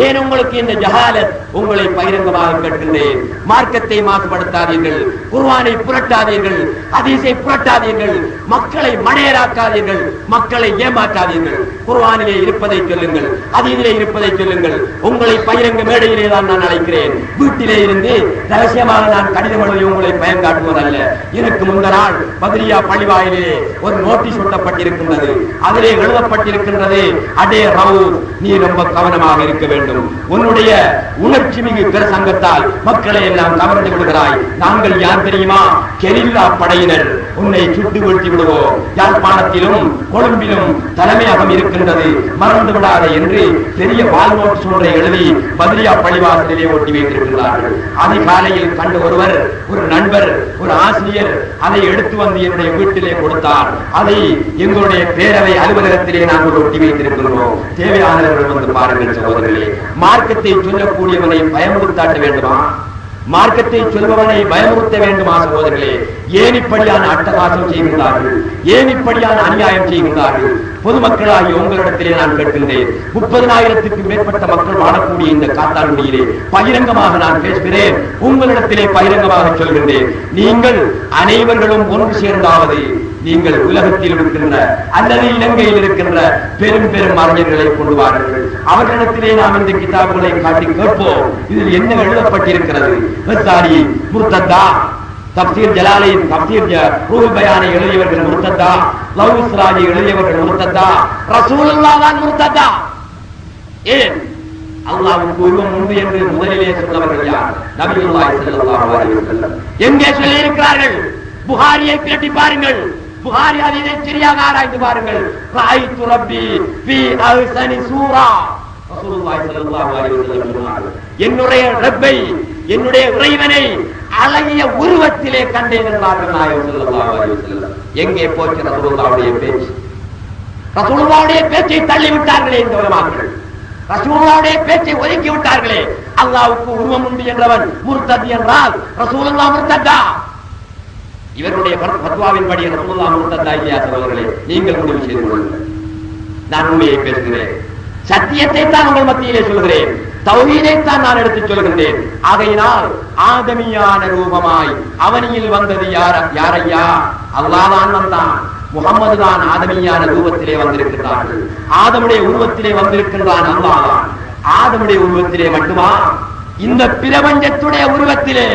ஏன் உங்களுக்கு இந்த ஜஹாலத்? உங்களை பகிரங்கமாக கேட்கின்றேன். மார்க்கத்தை மாசுபடுத்தாதீர்கள், குர்ஆனை புரட்டாதீர்கள், ஹதீஸை புரட்டாதீர்கள், மக்களை மடையராக்காதீர்கள், மக்களை ஏமாற்றாதீர்கள். குர்ஆனிலே இருப்பதை சொல்லுங்கள், ஹதீஸிலே இருப்பதை சொல்லுங்கள். உங்களை பகிரங்க மேடையிலே தான் நான் அழைக்கிறேன். வீட்டிலே இருந்து ரகசியமாக நான் கடிதம் எழுதி உங்களை பயன் காட்டுவதல்ல. எனக்கு முந்த நாள் பத்ரியா பள்ளிவாயிலே ஒரு நோட்டீஸ் ஒட்டப்பட்டிருக்கின்றது. அதிலே எழுதப்பட்டிருக்கின்றது, அடே ரவுத், நீ ரொம்ப கவனமாக இருக்க வேண்டும். உன்னுடைய உணர்ச்சி மிகு பிரசங்கத்தால் மக்களை எல்லாம் கவர்ந்து விடுகிறாய். நாங்கள் யார் தெரியுமா? கெரில்லா படையினர். உன்னை சுட்டு வீழ்த்தி விடுவோம். யாழ்ப்பாணத்திலும் கொழும்பிலும் தலைமையகம் இருக்கின்றது, மறந்து விடாதே என்று பெரிய வால்நோட் ஒன்றை எழுதி பதிலியா பள்ளிவாசலிலே ஒட்டி வைத்திருக்கிறார்கள். அதிகாலையில் கண்டு ஒருவர், ஒரு நண்பர், ஒரு ஆசிரியர் அதை எடுத்து வந்து என்னுடைய வீட்டிலே கொடுத்தார். அதை எங்களுடைய பேரவை அலுவலகத்திலே நாங்கள் ஒட்டி வைத்திருக்கிறோம். தேவையானவர்கள் வந்து பாருங்கள் சகோதரர்களே. மார்க்கத்தை சொல்லக்கூடியவனை பயமுறுத்தாட்ட வேண்டுமா? மார்க்கத்தை சொல்பவனை பயமுறுத்த வேண்டுமா சகோதரர்களே? ஏன் இப்படியான அட்டகாசம் செய்கிறார்கள்? ஏன் இப்படியான அநியாயம் செய்கிறார்கள்? பொதுமக்களாகி உங்களிடத்திலே நான் கேட்கின்றேன். 30,000க்கும் மேற்பட்ட மக்கள் வாழக்கூடிய இந்த காத்தான்குடியிலே பகிரங்கமாக நான் பேசுகிறேன். உங்களிடத்திலே பகிரங்கமாக சொல்கின்றேன். நீங்கள் அனைவர்களும் ஒன்று சேர்ந்தாவது நீங்கள் உலகத்தில் இருக்கின்ற அல்லது இலங்கையில் இருக்கின்ற பெரும் பெரும் அறிஞர்களை கொண்டு வாருங்கள். அவர்களிடத்திலே நாம் இந்த கிதாபுகளை காட்டி கேட்போம். இதில் என்ன எழுதப்பட்டிருக்கிறது? முர்த்தத்தா, தப்சீர் ஜலாலின் தப்சீர் ரூஹுல் பயானை எழுதியவர்கள் முர்த்தத்தா, லவ் இஸ்ராஜி எழுதியவர்கள் முர்த்தத்தா, ரசூலுல்லாஹ் தான் முர்த்தத்தா. ஏன்? அல்லாஹ்வுக்கு உருவம் உண்டு என்று முதலிலே சொன்னவர்கள் யார்? நபியுல்லாஹி ஸல்லல்லாஹு அலைஹி வஸல்லம். எங்கே சொல்லி இருக்கிறார்கள்? புகாரியை பிரட்டி பாருங்கள். புகாரி அதை சரியாக ஆராய்ந்து பாருங்கள். ராயித்து ரப்பி ஃபீ அஹ்ஸனி சூரா. ரசூலுல்லாஹி ஸல்லல்லாஹு அலைஹி வஸல்லம் சொன்னார்கள், என்னுடைய ரப்பை, என்னுடைய இறைவனை அழகிய உருவத்திலே கண்டேன் என்றார்கள் நாயகம் ஸல்லல்லாஹு அலைஹி வஸல்லம். எங்கே போச்சு ரசூலுல்லாஹ்வுடைய பேச்சு? ரசூலுல்லாஹ்வுடைய பேச்சை தள்ளி விட்டார்களே இந்த உலமாக்கள். ரசூலுல்லாஹ்வுடைய பேச்சை ஒதுக்கி விட்டார்களே. அல்லாஹ்வுக்கு உருவம் உண்டு என்றவன் முர்த்தத் என்றால் ரசூலுல்லாஹ் முர்த்தத்தா? இவருடைய ஃபத்வாவின் படி ரசூலுல்லாஹ் முர்த்தத்தா இல்லையா சகோதரர்களே? நீங்கள் முடிவு செய்து கொள்ளுங்கள். நான் உண்மையை பேசுகிறேன், சத்தியத்தை தான் உங்கள் மத்தியிலே சொல்கிறேன், தௌஹீதை தான் நான் எடுத்துச் சொல்கின்றேன். ஆகையினால் ஆதமியான ரூபமாய் அவனியில் வந்தது யாரையா? அல்லாஹ் தான் வந்தான். முகம்மது தான் ஆதமியான ரூபத்திலே வந்திருக்கிறார்கள். ஆதமுடைய உருவத்திலே வந்திருக்கின்றான் அல்லாஹ் தான். ஆதமுடைய உருவத்திலே மட்டுமா? இந்த பிரபஞ்சத்துடைய உருவத்திலே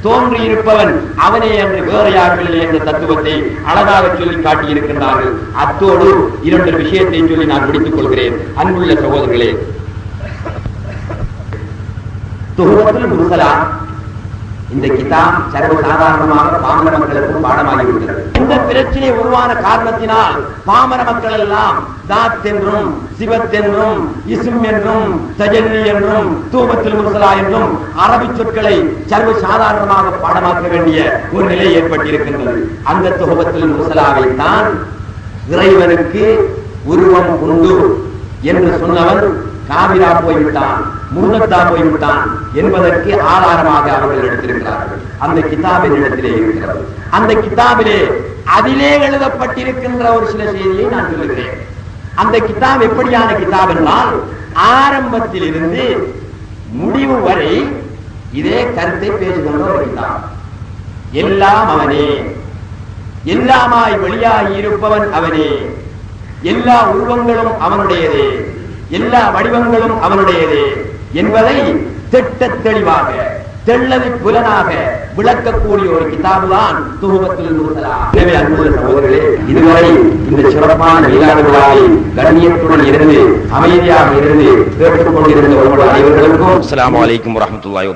தோன்றி இருப்பவன் அவனே என்று வேறு யார்கள் என்ற தத்துவத்தை அழகாக சொல்லி காட்டியிருக்கின்றார்கள். அத்தோடு இரண்டு விஷயத்தை சொல்லி நான் முடித்துக் கொள்கிறேன். அன்புள்ள சகோதரர்களே, துஹ்ஃபத்துல் முர்ஸலா இந்த கிதாப் சர்வசாதாரணமாக பாமர மக்களுக்கும் பாடமாகிவிட்டது. இந்த பிரச்சனை உருவான காரணத்தினால் பாமர மக்கள் எல்லாம் தாத் என்றும் சிவத் என்றும் இஸ்ம் என்றும் தஜல்லி என்றும் துஹ்ஃபத்துல் முர்ஸலா என்றும் அரபி சொற்களை சர்வசாதாரணமாக பாடமாக்க வேண்டிய ஒரு நிலை ஏற்பட்டிருக்கின்றது. அந்த துஹ்ஃபத்துல் முர்ஸலாவை தான் இறைவனுக்கு உருவம் உண்டு என்று சொன்னவன் காபிரா போய்விட்டான், முர்த்தத்தா போய்விட்டான் என்பதற்கு ஆதாரமாக அவர்கள் எடுத்திருக்கிறார்கள். அந்த கிதாபின் இடத்திலே இருக்கிறது. அந்த கிதாபிலே அதிலே எழுதப்பட்டிருக்கின்ற ஒரு சில செய்தியை நான் சொல்லுகிறேன். அந்த கிதாப் எப்படியான கிதாப் என்றால், ஆரம்பத்தில் இருந்து முடிவு வரை இதே கருத்தை பேசுகின்ற ஒரு கிதாப். எல்லாம் அவனே, எல்லாமாய் வெளியாகி இருப்பவன் அவனே, எல்லா உருவங்களும் அவனுடையதே, எல்லா வடிவங்களும் அவனுடையதே என்பதை திட்ட தெளிவாக தெள்ளவி புலனாக விளக்கக்கூடிய ஒரு கிதாபு தான் துஹ்ஃபத்துல் முர்ஸலா. எனவே அன்புள்ள சகோதரர்களே, இதுவரை இந்த சிறப்பான மீலாது விழாவை கண்ணியத்துடன் இருந்து அமைதியாக இருந்து கேட்டுக் கொண்டிருந்த உங்கள் அனைவருக்கும் அஸ்ஸலாமு அலைக்கும் வரஹ்மத்துல்லாஹி